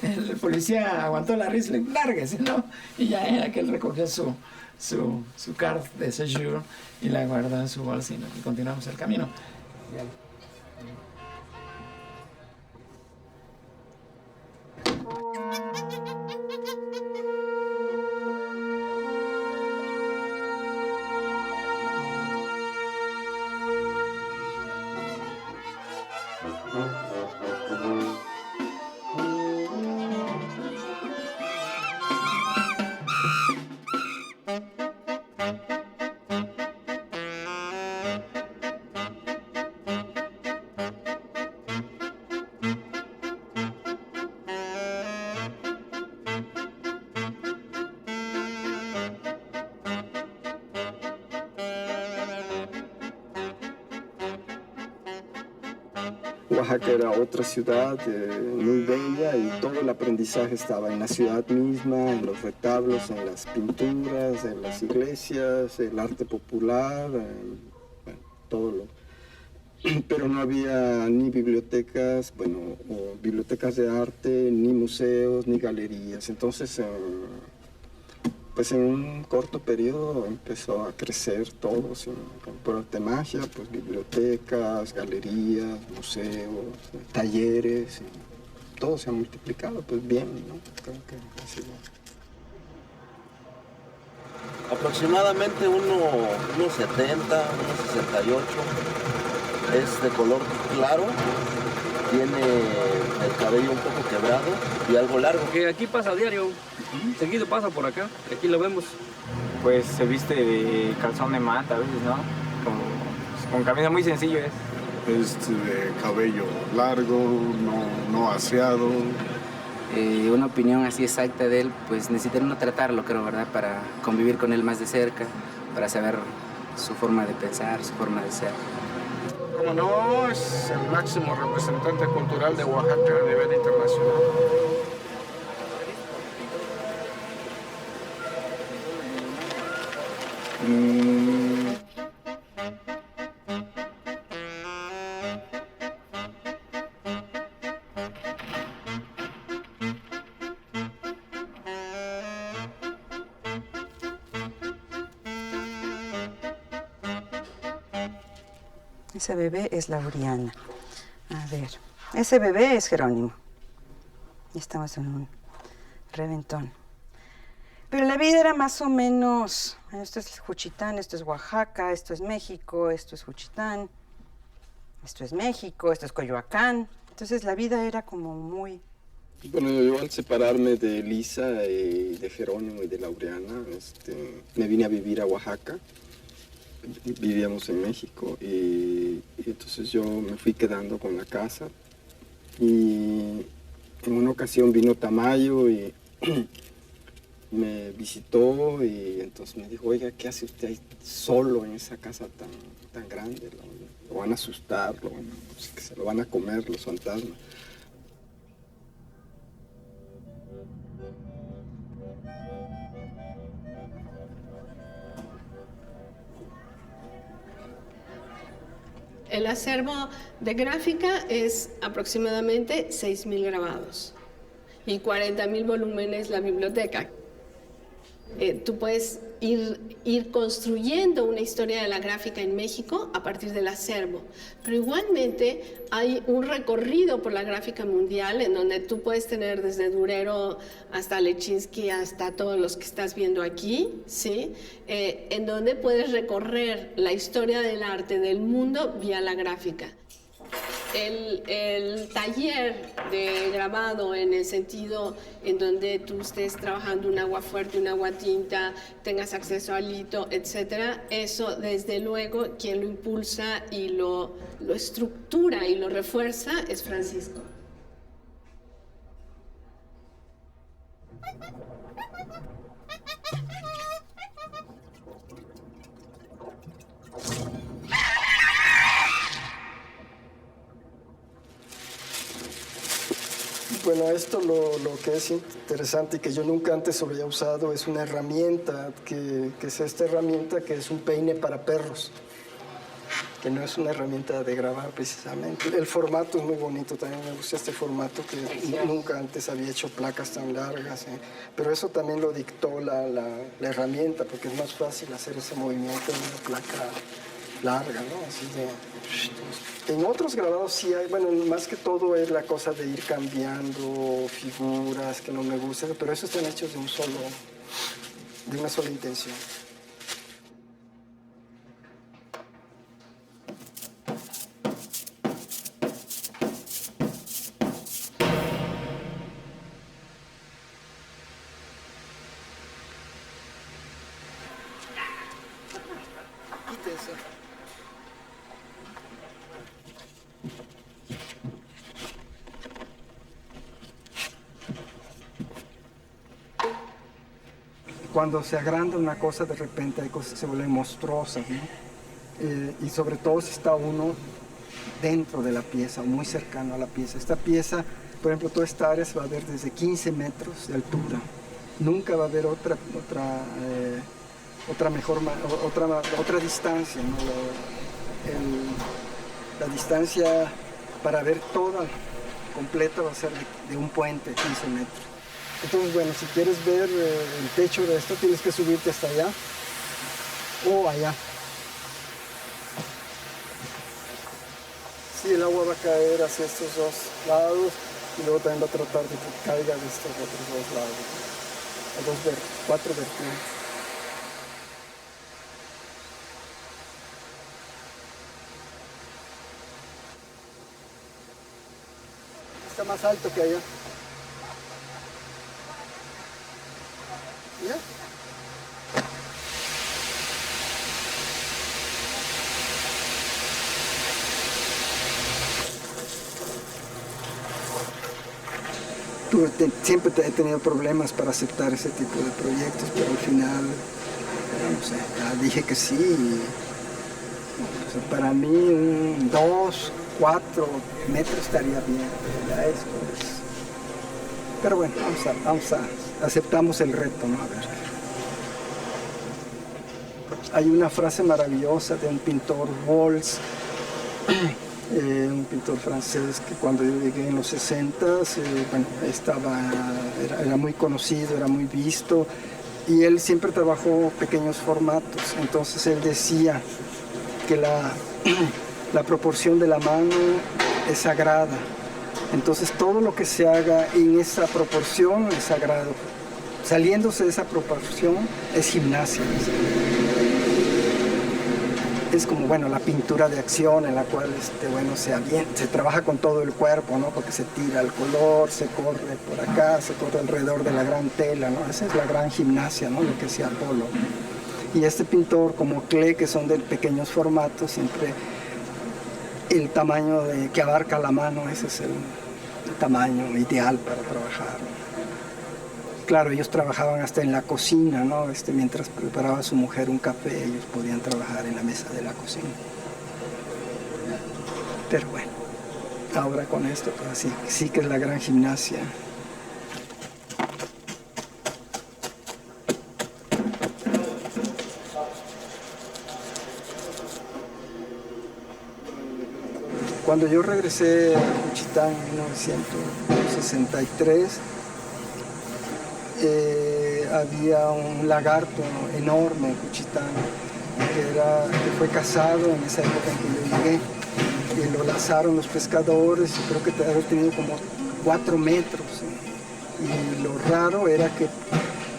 El policía aguantó la risa y le dijo, lárguese, ¿no? Y ya era que él recogió su carte de séjour y la guardó en su bolsa y continuamos el camino. Oaxaca era otra ciudad muy bella y todo el aprendizaje estaba en la ciudad misma, en los retablos, en las pinturas, en las iglesias, el arte popular, bueno, todo lo... Pero no había ni bibliotecas, o bibliotecas de arte, ni museos, ni galerías. Entonces, pues en un corto periodo empezó a crecer todo, por arte de magia, pues bibliotecas, galerías, museos, talleres, todo se ha multiplicado, pues bien, ¿no? Creo que así va. Aproximadamente unos 70, unos 68, es de color claro, tiene el cabello un poco quebrado y algo largo. Que aquí pasa a diario, seguido pasa por acá, aquí lo vemos. Pues se viste de calzón de manta a veces, ¿no? con camisa muy sencillo es. Es de cabello largo, no aseado. Una opinión así exacta de él, pues necesita uno tratarlo, creo, ¿verdad? Para convivir con él más de cerca, para saber su forma de pensar, su forma de ser. Como no, es el máximo representante cultural de Oaxaca a nivel internacional. Ese bebé es Lauriana. A ver, ese bebé es Jerónimo. Y estamos en un reventón. Pero la vida era más o menos... Esto es Juchitán, esto es Oaxaca, esto es México, esto es Juchitán, esto es México, esto es Coyoacán. Entonces la vida era como muy... Bueno, yo al separarme de Lisa y de Jerónimo y de Lauriana, me vine a vivir a Oaxaca. Vivíamos en México y entonces yo me fui quedando con la casa y en una ocasión vino Tamayo y me visitó y entonces me dijo, oiga, ¿qué hace usted ahí solo en esa casa tan grande? Lo van a asustar, pues, que se lo van a comer los fantasmas. El acervo de gráfica es aproximadamente 6.000 grabados y 40.000 volúmenes la biblioteca. Tú puedes ir construyendo una historia de la gráfica en México a partir del acervo, pero igualmente hay un recorrido por la gráfica mundial en donde tú puedes tener desde Durero hasta Lechinsky, hasta todos los que estás viendo aquí, ¿sí? En donde puedes recorrer la historia del arte del mundo vía la gráfica. El taller de grabado en el sentido en donde tú estés trabajando un agua fuerte, un agua tinta, tengas acceso al lito, etcétera, eso desde luego quien lo impulsa y lo estructura y lo refuerza es Francisco. Bueno, esto lo que es interesante y que yo nunca antes había usado es una herramienta, que es esta herramienta que es un peine para perros, que no es una herramienta de grabar precisamente. El formato es muy bonito, también me gusta este formato que nunca antes había hecho placas tan largas, pero eso también lo dictó la herramienta, porque es más fácil hacer ese movimiento en una placa larga, ¿no? Así de... En otros grabados sí hay, bueno, más que todo es la cosa de ir cambiando figuras que no me gustan, pero esos están hechos de una sola intención. Cuando se agranda una cosa, de repente hay cosas que se vuelven monstruosas, ¿no? Y sobre todo si está uno dentro de la pieza, o muy cercano a la pieza. Esta pieza, por ejemplo, toda esta área se va a ver desde 15 metros de altura. Nunca va a haber otra distancia, ¿no? La distancia para ver toda completa va a ser de un puente, 15 metros. Entonces, bueno, si quieres ver el techo de esto, tienes que subirte hasta allá o allá. Sí, el agua va a caer hacia estos dos lados y luego también va a tratar de que caiga de estos otros dos lados. 4 vertientes. Está más alto que allá. ¿Ya? siempre he tenido problemas para aceptar ese tipo de proyectos, pero al final, no sé, ya dije que sí. O sea, para mí 2, 4 metros estaría bien. Ya esto es. Pero bueno, aceptamos el reto, ¿no? A ver. Hay una frase maravillosa de un pintor, Walls, un pintor francés que cuando yo llegué en los 60s, bueno, era muy conocido, era muy visto, y él siempre trabajó pequeños formatos. Entonces él decía que la proporción de la mano es sagrada. Entonces todo lo que se haga en esa proporción es sagrado. Saliéndose de esa proporción es gimnasia. Es como, bueno, la pintura de acción en la cual, bueno, se trabaja con todo el cuerpo, ¿no? Porque se tira el color, se corre por acá, se corre alrededor de la gran tela, ¿no? Esa es la gran gimnasia, ¿no? Lo que hacía Apolo. Y este pintor, como Klee, que son de pequeños formatos, siempre el tamaño que abarca la mano, ese es el tamaño ideal para trabajar. Claro, ellos trabajaban hasta en la cocina, ¿no? Mientras preparaba a su mujer un café, ellos podían trabajar en la mesa de la cocina. Pero bueno, ahora con esto, pues sí que es la gran gimnasia. Cuando yo regresé a Juchitán en 1963, había un lagarto enorme en Juchitán que fue cazado en esa época en que yo llegué, y lo lanzaron los pescadores, y creo que debe haber tenido como 4 metros, y lo raro era que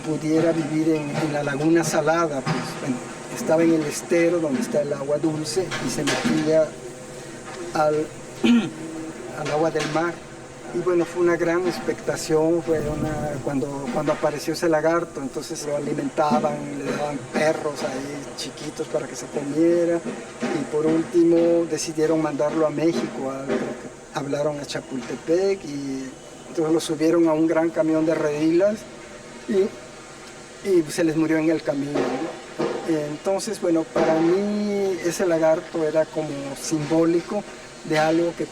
pudiera vivir en la laguna salada, pues bueno, estaba en el estero donde está el agua dulce y se metía al agua del mar. Y bueno, fue una gran expectación, cuando apareció ese lagarto, entonces lo alimentaban, le daban perros ahí chiquitos para que se comiera, y por último decidieron mandarlo a México, hablaron a Chapultepec, y entonces lo subieron a un gran camión de redilas y se les murió en el camino, ¿no? Entonces, bueno, para mí ese lagarto era como simbólico de algo que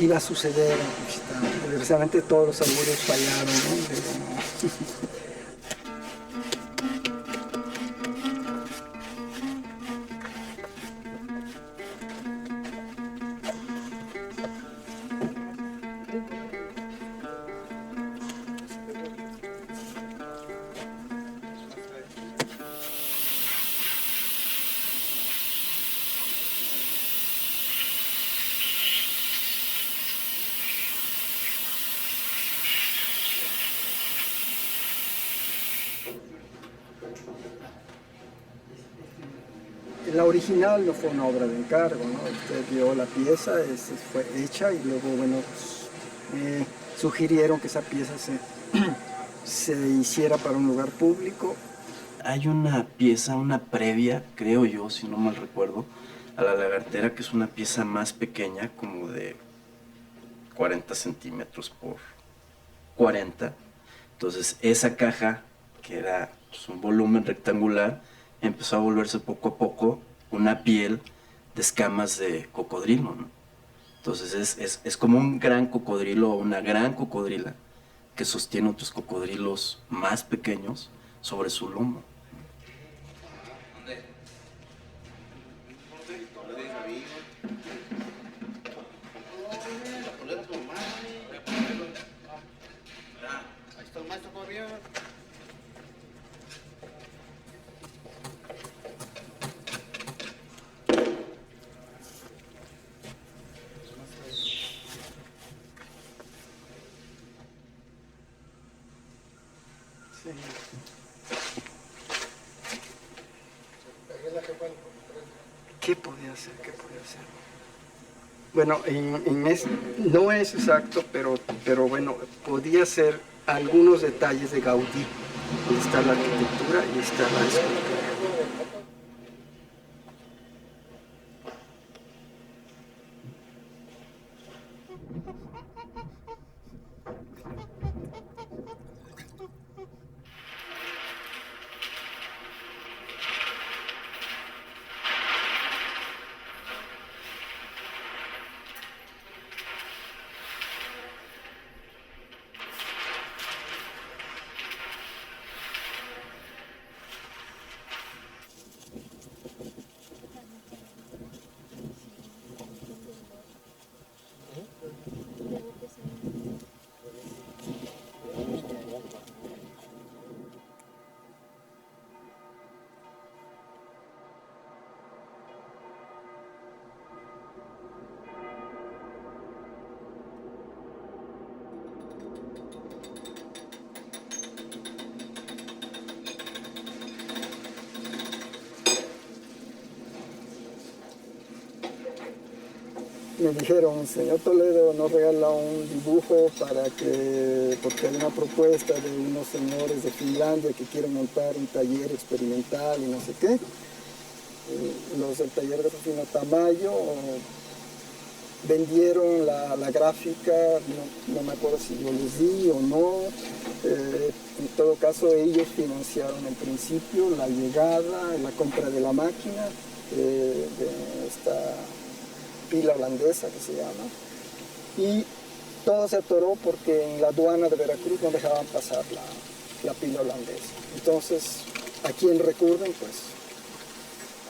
iba a suceder en Juchitán. Desgraciadamente todos los augurios fallaron, ¿no? La original no fue una obra de encargo, ¿no? Usted vio la pieza, fue hecha, y luego, bueno, sugirieron que esa pieza se hiciera para un lugar público. Hay una pieza, una previa, creo yo, si no mal recuerdo, a la lagartera, que es una pieza más pequeña, como de 40 centímetros por 40. Entonces esa caja, que era pues, un volumen rectangular, empezó a volverse poco a poco una piel de escamas de cocodrilo, ¿no? Entonces es como un gran cocodrilo o una gran cocodrila que sostiene otros cocodrilos más pequeños sobre su lomo. ¿Qué podía hacer? Bueno, no es exacto, pero bueno, podía ser algunos detalles de Gaudí. Ahí está la arquitectura y está la escultura. me dijeron, señor Toledo, nos regala un dibujo porque hay una propuesta de unos señores de Finlandia que quieren montar un taller experimental y no sé qué. Los del taller de Rufino Tamayo vendieron la gráfica, no me acuerdo si yo les di o no. En todo caso, ellos financiaron en principio la llegada, la compra de la máquina, de esta pila holandesa que se llama, y todo se atoró porque en la aduana de Veracruz no dejaban pasar la pila holandesa. Entonces, ¿a quién recurren? Pues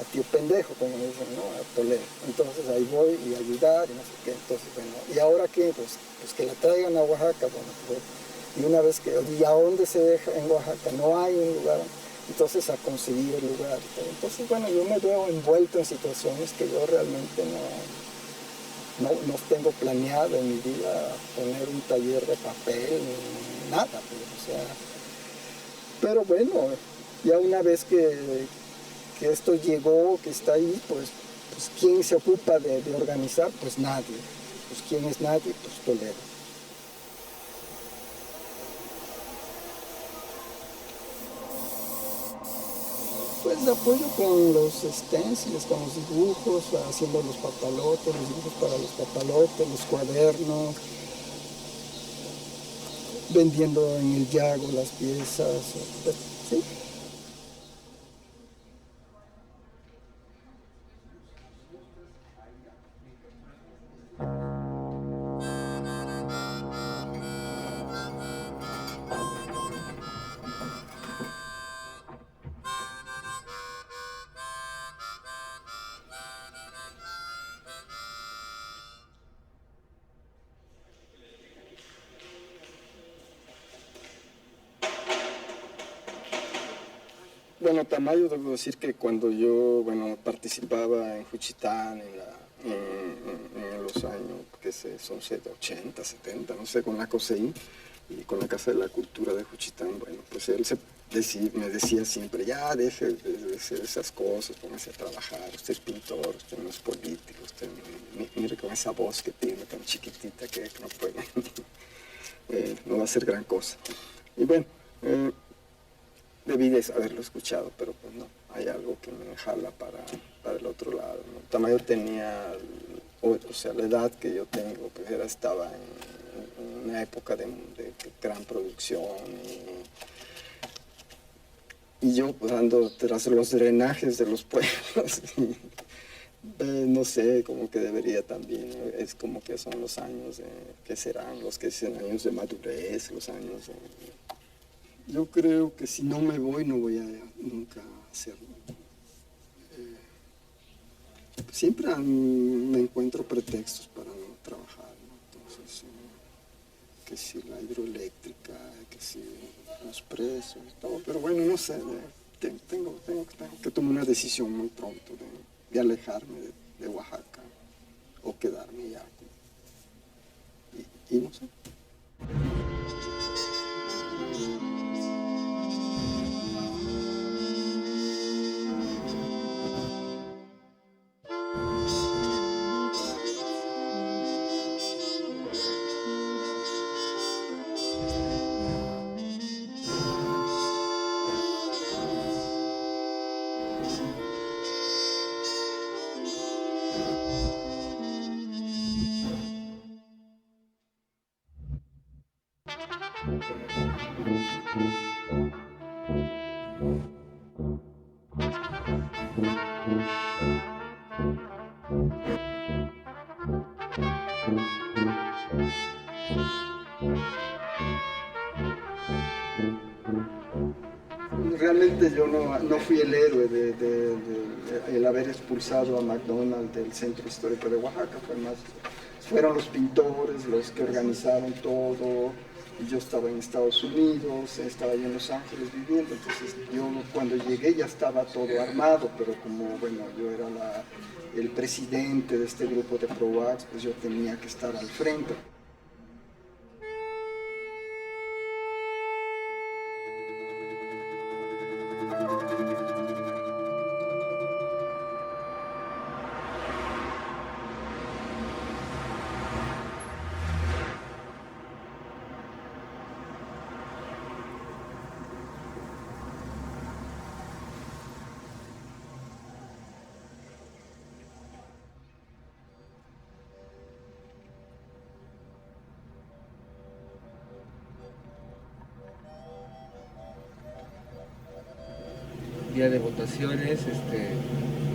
a tío pendejo, como dicen, ¿no? A Toledo. Entonces ahí voy y ayudar y no sé qué. Entonces, bueno, ¿y ahora qué? Pues que la traigan a Oaxaca. Bueno, pues, y una vez que, ¿y a dónde se deja en Oaxaca? No hay un lugar. Entonces a conseguir el lugar. Entonces, bueno, yo me veo envuelto en situaciones que yo realmente no tengo planeado en mi vida poner un taller de papel, ni nada. Pues, o sea, pero bueno, ya una vez que esto llegó, que está ahí, pues ¿quién se ocupa de organizar? Pues nadie. Pues ¿quién es nadie? Pues Toledo. Pues apoyo con los stencils, con los dibujos, haciendo los papalotes, los dibujos para los papalotes, los cuadernos, vendiendo en el Yago las piezas, ¿sí? Bueno, Tamayo, debo decir que cuando yo, participaba en Juchitán en los años, que son 80, 70, no sé, con la COSEI y con la Casa de la Cultura de Juchitán, bueno, pues él me decía siempre, ya deje de hacer esas cosas, póngase a trabajar, usted es pintor, usted no es político, usted mire con esa voz que tiene tan chiquitita que no puede, no va a hacer gran cosa. Y bueno, debí de haberlo escuchado, pero pues no, hay algo que me jala para el otro lado, ¿no? Tamayo tenía, o sea, la edad que yo tengo, pues estaba en una época de gran producción y yo pues ando tras los drenajes de los pueblos y, no sé, como que debería también, es como que son los años, que serán los que sean años de madurez, los años de... Yo creo que si no me voy, no voy a nunca hacerlo. Siempre me encuentro pretextos para no trabajar, ¿no? Entonces, que si la hidroeléctrica, que si los precios y todo. Pero bueno, no sé, tengo que tomar una decisión muy pronto de alejarme de Oaxaca o quedarme ya. Y no sé. Realmente yo no fui el héroe de el haber expulsado a McDonald's del Centro Histórico de Oaxaca, fueron los pintores los que organizaron todo, y yo estaba en Estados Unidos, estaba yo en Los Ángeles viviendo, entonces yo cuando llegué ya estaba todo armado, pero como yo era el presidente de este grupo de ProAx, pues yo tenía que estar al frente. día de votaciones,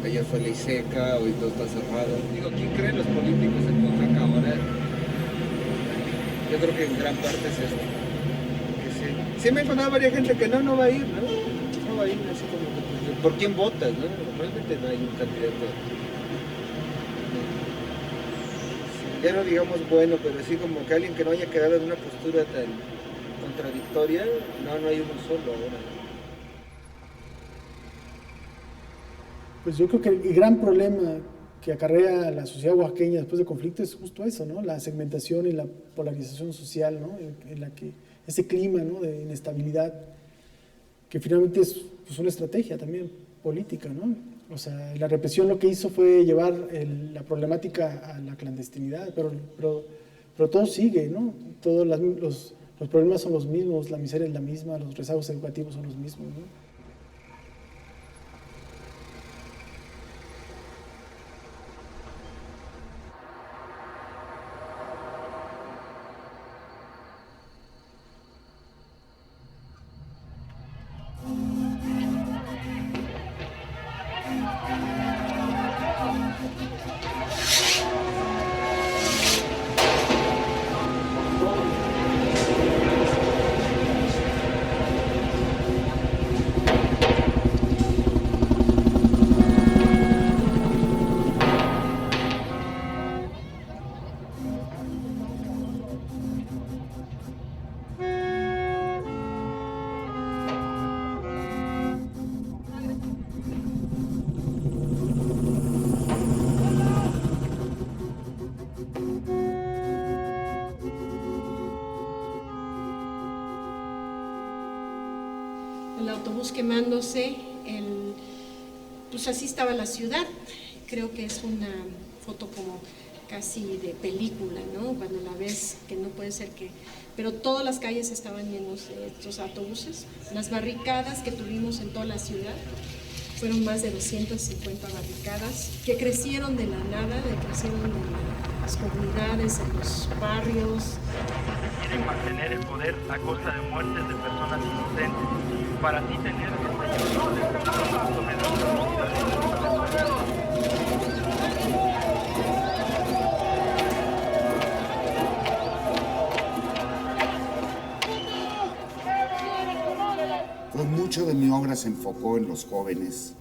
ayer fue ley seca, hoy todo está cerrado. Digo, ¿quién cree en los políticos en Oaxaca ahora? Yo creo que en gran parte es esto. Que sí me he encontrado varias gente que no va a ir, ¿no? No va a ir, así como que, pues, ¿por quién votas, no? Realmente no hay un candidato. Ya no digamos bueno, pero sí como que alguien que no haya quedado en una postura tan contradictoria, no hay uno solo ahora. Pues yo creo que el gran problema que acarrea la sociedad oaxaqueña después del conflicto es justo eso, ¿no? La segmentación y la polarización social, ¿no? En la que ese clima, ¿no?, de inestabilidad, que finalmente es pues, una estrategia también política, ¿no? O sea, la represión lo que hizo fue llevar la problemática a la clandestinidad, pero todo sigue, ¿no? Todos los problemas son los mismos, la miseria es la misma, los rezagos educativos son los mismos, ¿no? El autobús quemándose, pues así estaba la ciudad. Creo que es una foto como casi de película, ¿no? Cuando la ves, que no puede ser que... Pero todas las calles estaban llenas de estos autobuses. Las barricadas que tuvimos en toda la ciudad fueron más de 250 barricadas que crecieron de la nada, crecieron en las comunidades, en los barrios. Quieren mantener el poder a costa de muertes de personas inocentes para así tener Pues mucho de mi obra se enfocó en los jóvenes,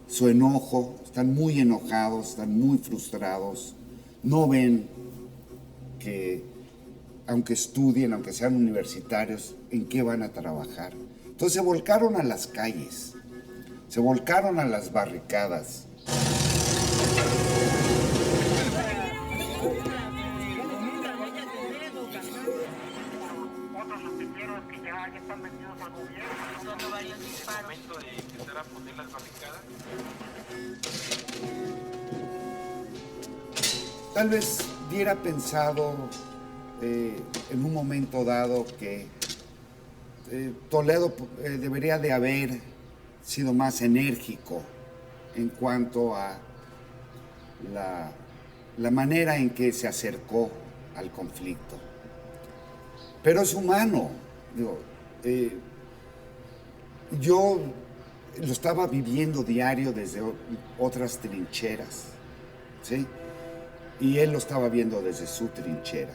su enojo, están muy enojados, están muy frustrados, no ven que aunque estudien, aunque sean universitarios, en qué van a trabajar. Entonces se volcaron a las calles, se volcaron a las barricadas. otros noticieros que ya están metidos al gobierno, no vayan disparos. ¿Es el momento de empezar a poner las barricadas? Tal vez hubiera pensado en un momento dado que Toledo debería de haber sido más enérgico en cuanto a la manera en que se acercó al conflicto. Pero es humano. Digo, yo lo estaba viviendo diario desde otras trincheras, ¿sí? Y él lo estaba viendo desde su trinchera.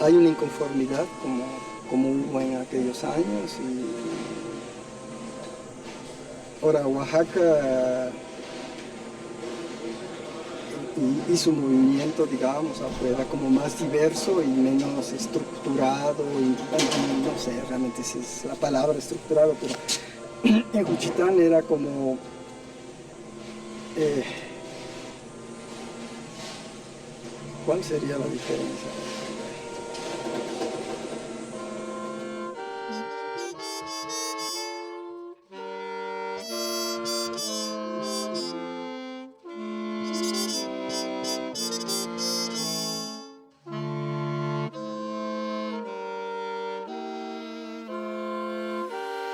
Hay una inconformidad como hubo en aquellos años. Ahora, Oaxaca hizo un movimiento, digamos, era como más diverso y menos estructurado, y no sé realmente si es la palabra estructurado, pero en Juchitán era como... ¿cuál sería la diferencia?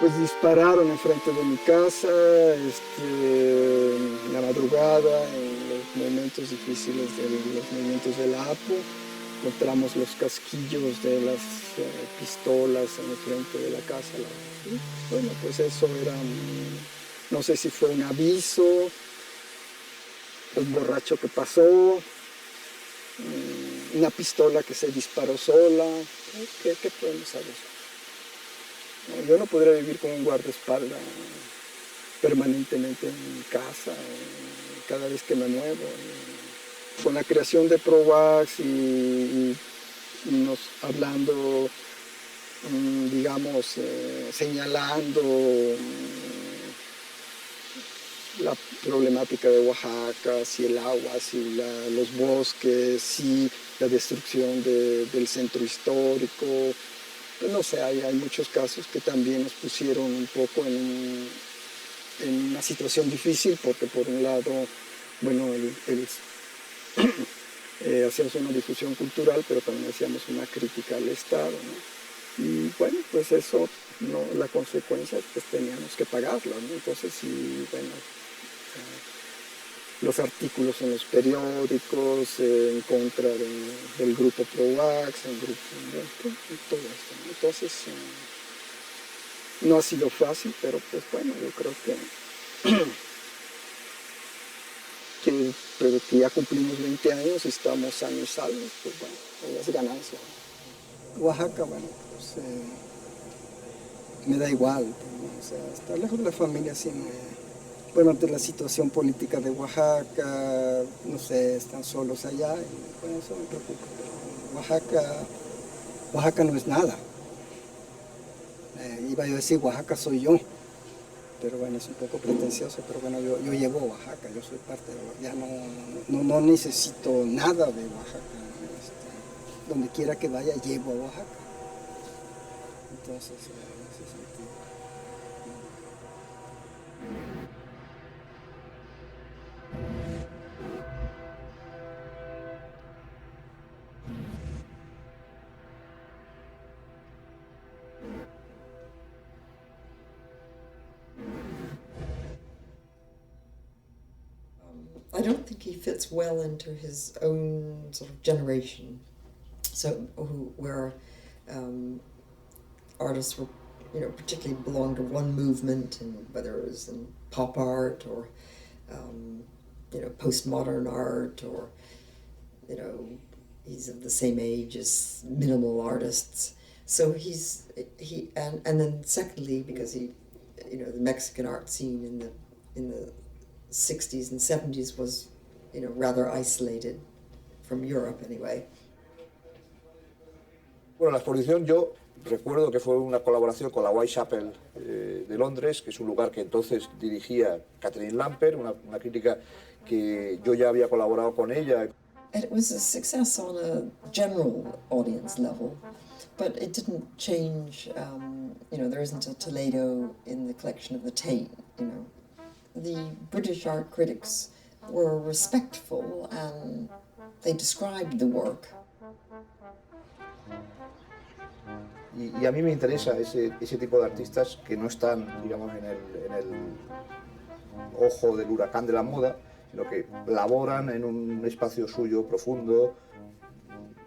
pues dispararon enfrente de mi casa, en la madrugada, en los momentos difíciles de los movimientos del APO. Encontramos los casquillos de las pistolas en el frente de la casa. Bueno, pues eso era, no sé si fue un aviso, un borracho que pasó, una pistola que se disparó sola. ¿Qué podemos saber? No, yo no podría vivir con un guardaespaldas permanentemente en mi casa, cada vez que me muevo. Con la creación de ProVax y nos hablando, digamos, señalando la problemática de Oaxaca, si el agua, si los bosques, si la destrucción del centro histórico. Pues no sé, hay muchos casos que también nos pusieron un poco en una situación difícil, porque por un lado, bueno, hacíamos una difusión cultural, pero también hacíamos una crítica al Estado, ¿no? Y bueno, pues eso, no, la consecuencia, pues teníamos que pagarlo, ¿no? Entonces, sí, bueno, los artículos en los periódicos en contra del grupo ProVax, todo esto, ¿no? Entonces, no ha sido fácil, pero pues bueno, yo creo que ya cumplimos 20 años y estamos sanos y salvos, pues bueno, es ganancia. Oaxaca, bueno, pues me da igual, ¿no? O sea, estar lejos de la familia sí bueno, ante la situación política de Oaxaca, no sé, están solos allá, y bueno, eso me preocupa. Oaxaca no es nada. Iba yo a decir, Oaxaca soy yo, pero bueno, es un poco pretencioso, pero bueno, yo llevo a Oaxaca, yo soy parte de Oaxaca, ya no necesito nada de Oaxaca, ¿no? Donde quiera que vaya, llevo a Oaxaca. Entonces, en ese sentido. I don't think he fits well into his own sort of generation. So, where artists were, particularly belonged to one movement, and whether it was in pop art or, postmodern art, or, he's of the same age as minimal artists. So and then secondly, because he, the Mexican art scene in the 60s and 70s was, rather isolated from Europe anyway. Bueno, la exposición yo recuerdo que fue una colaboración con la Whitechapel de Londres, que es un lugar que entonces dirigía Catherine Lamper, una crítica que yo ya había colaborado con ella. It was a success on a general audience level, but it didn't change, there isn't a Toledo in the collection of the Tate, The British art critics were respectful and they described the work. Y a mí me interesa ese tipo de artistas que no están, digamos, en el ojo del huracán de la moda, sino que laboran en un espacio suyo profundo,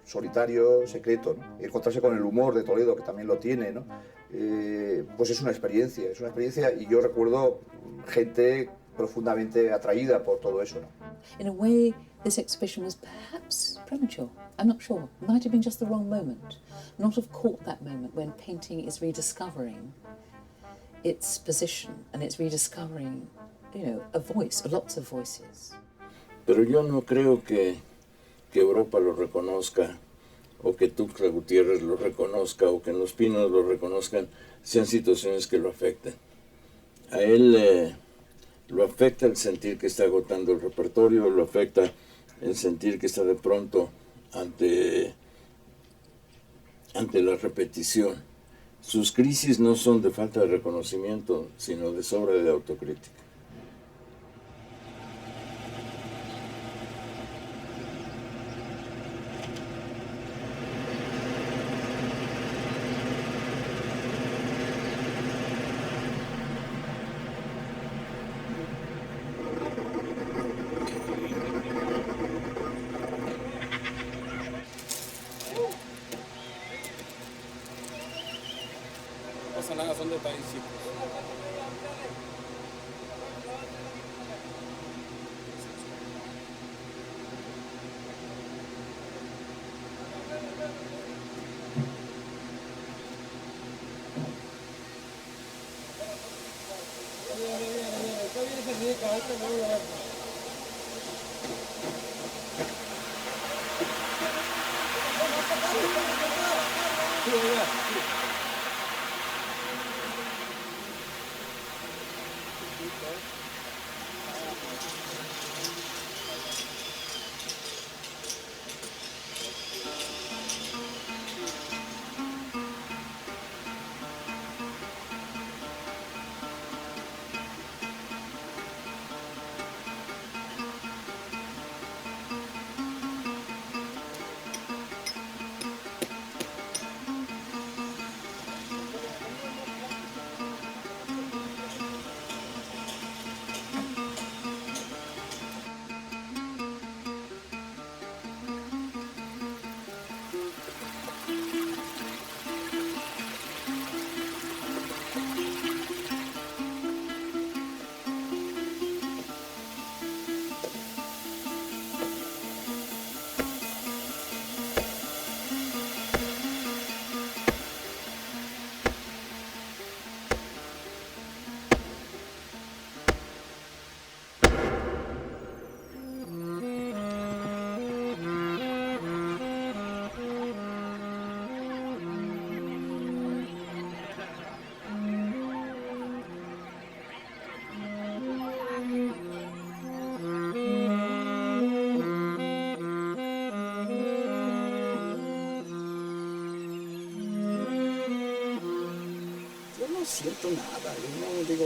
solitario, secreto, ¿no? Y encontrarse con el humor de Toledo, que también lo tiene, ¿no? Pues es una experiencia, y yo recuerdo gente profundamente atraída por todo eso, ¿no? In a way, this exhibition was perhaps premature. I'm not sure. It might have been just the wrong moment. Not have caught that moment when painting is rediscovering its position and it's rediscovering, a voice, lots of voices. Pero yo no creo que Europa lo reconozca, o que Tuxtla Gutiérrez lo reconozca, o que Los Pinos lo reconozcan, sean situaciones que lo afecten. A él lo afecta el sentir que está agotando el repertorio, lo afecta el sentir que está de pronto ante la repetición. Sus crisis no son de falta de reconocimiento, sino de sobra de autocrítica. detallecito. No siento nada, yo no digo,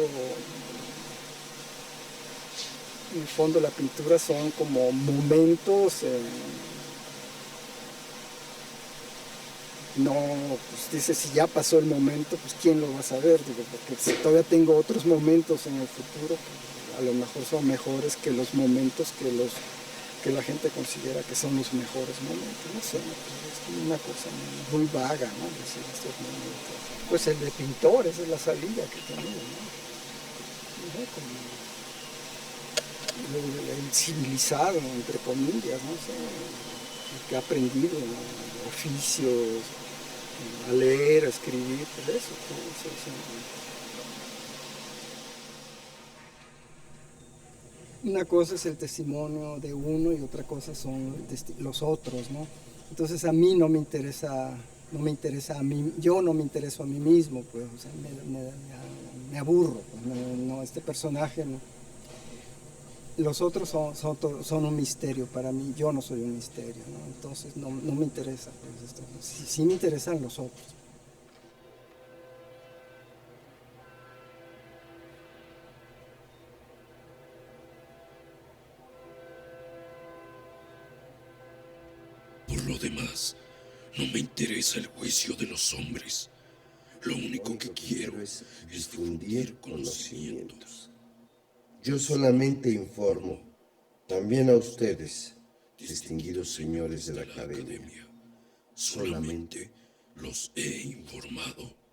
en el fondo la pintura son como momentos, no, pues dice, si ya pasó el momento, pues quién lo va a saber, digo, porque si todavía tengo otros momentos en el futuro, pues, a lo mejor son mejores que los momentos que la gente considera que son los mejores momentos, no sé, es como una cosa muy vaga, ¿no? Decir estos momentos. Pues el de pintor, esa es la salida que tengo, ¿no? Como el civilizado, entre comillas, no sé, el que ha aprendido, ¿no? Oficios, a leer, a escribir, pues eso, una cosa es el testimonio de uno y otra cosa son los otros, ¿no? Entonces a mí no me interesa a mí, yo no me intereso a mí mismo, pues, o sea, me aburro, pues, no, este personaje, no. Los otros son un misterio para mí, yo no soy un misterio, ¿no? Entonces no me interesa, pues, sí me interesan los otros. Por lo demás, no me interesa el juicio de los hombres. Lo único que quiero es difundir conocimientos. Yo solamente informo, también a ustedes, distinguidos señores de la Academia. Solamente los he informado.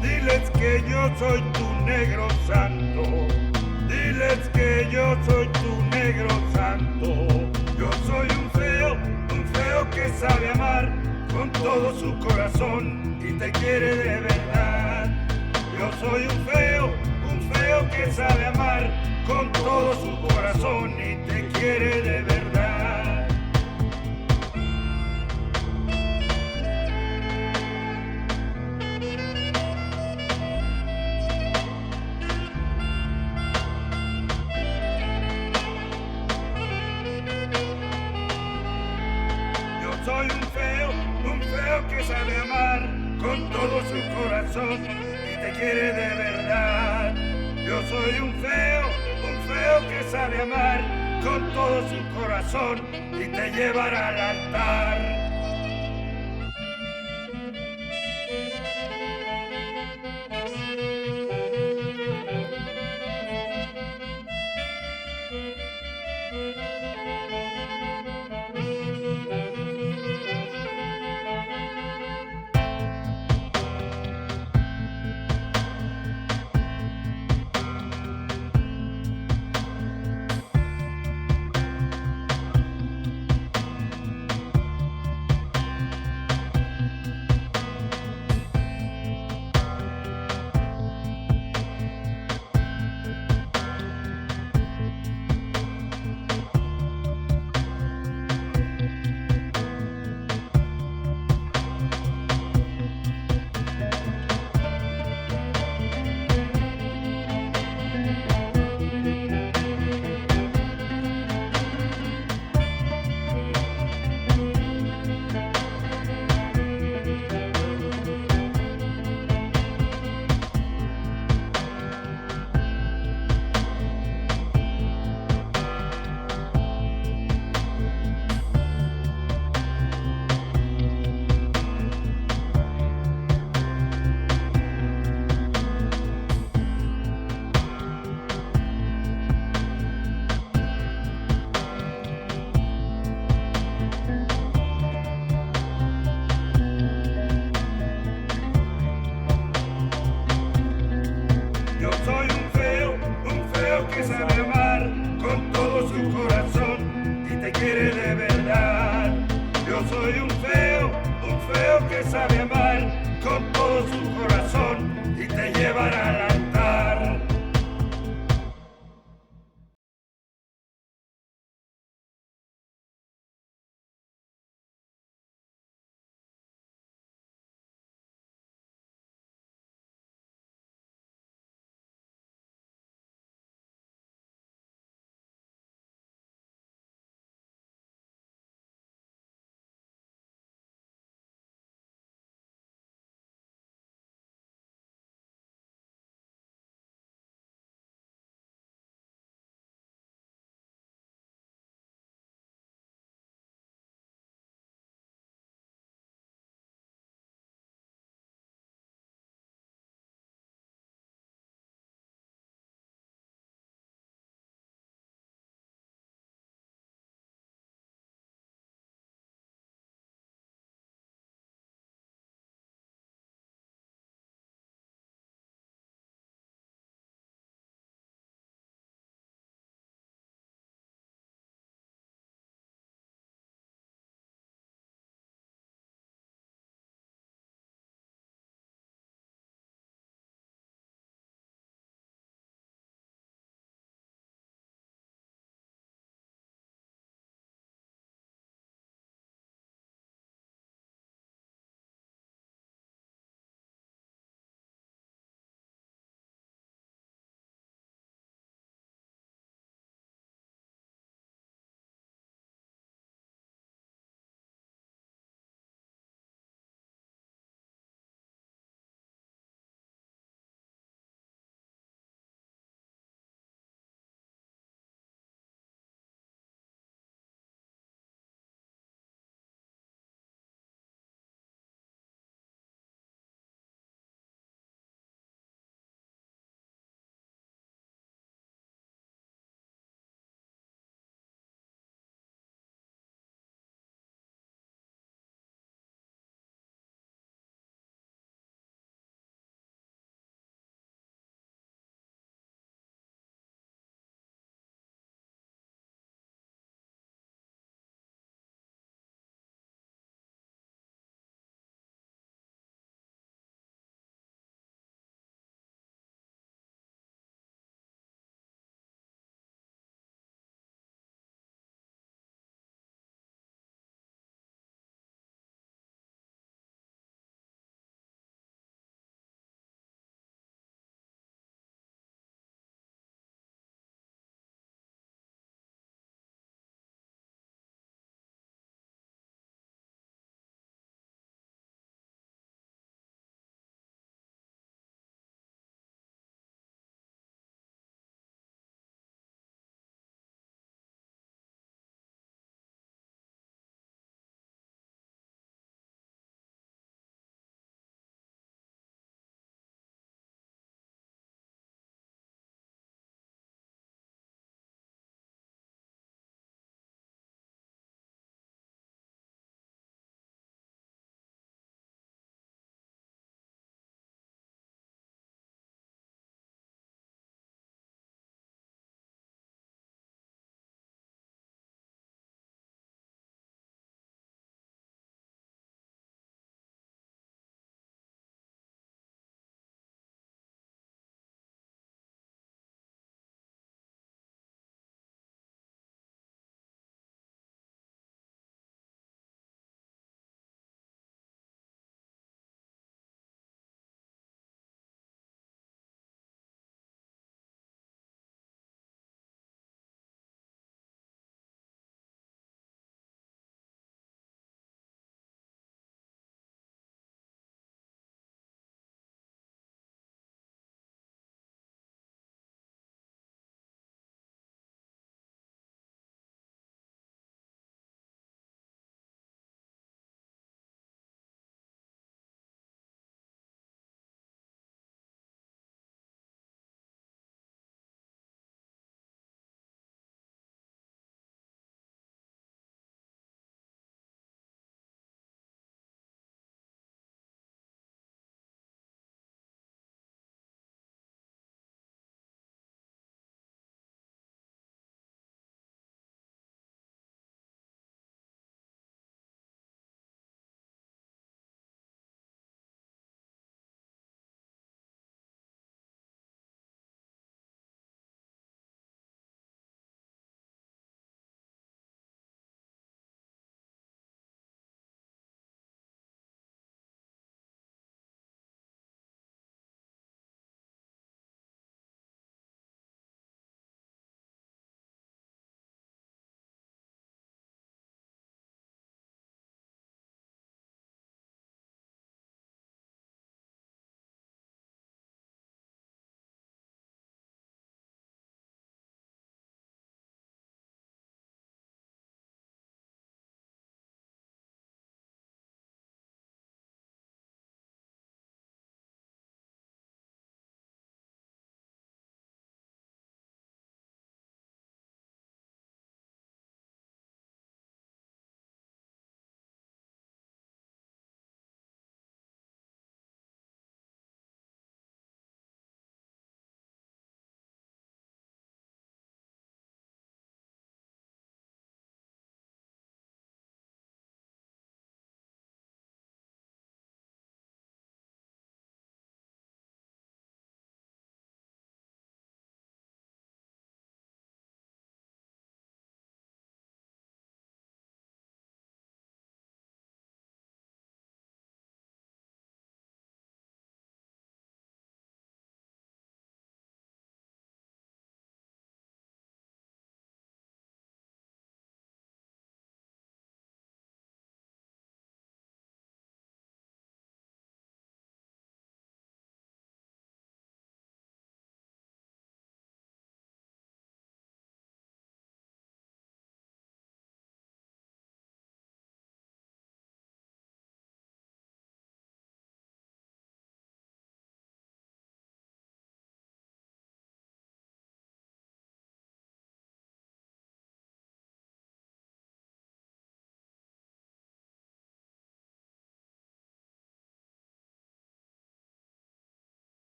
Diles que yo soy tu negro santo. Diles que yo soy tu negro santo. Yo soy un feo que sabe amar con todo su corazón y te quiere de verdad. Yo soy un feo que sabe amar con todo su corazón y te quiere de verdad. Soy un feo que sabe amar con todo su corazón y te quiere de verdad. Yo soy un feo que sabe amar con todo su corazón y te llevará al altar.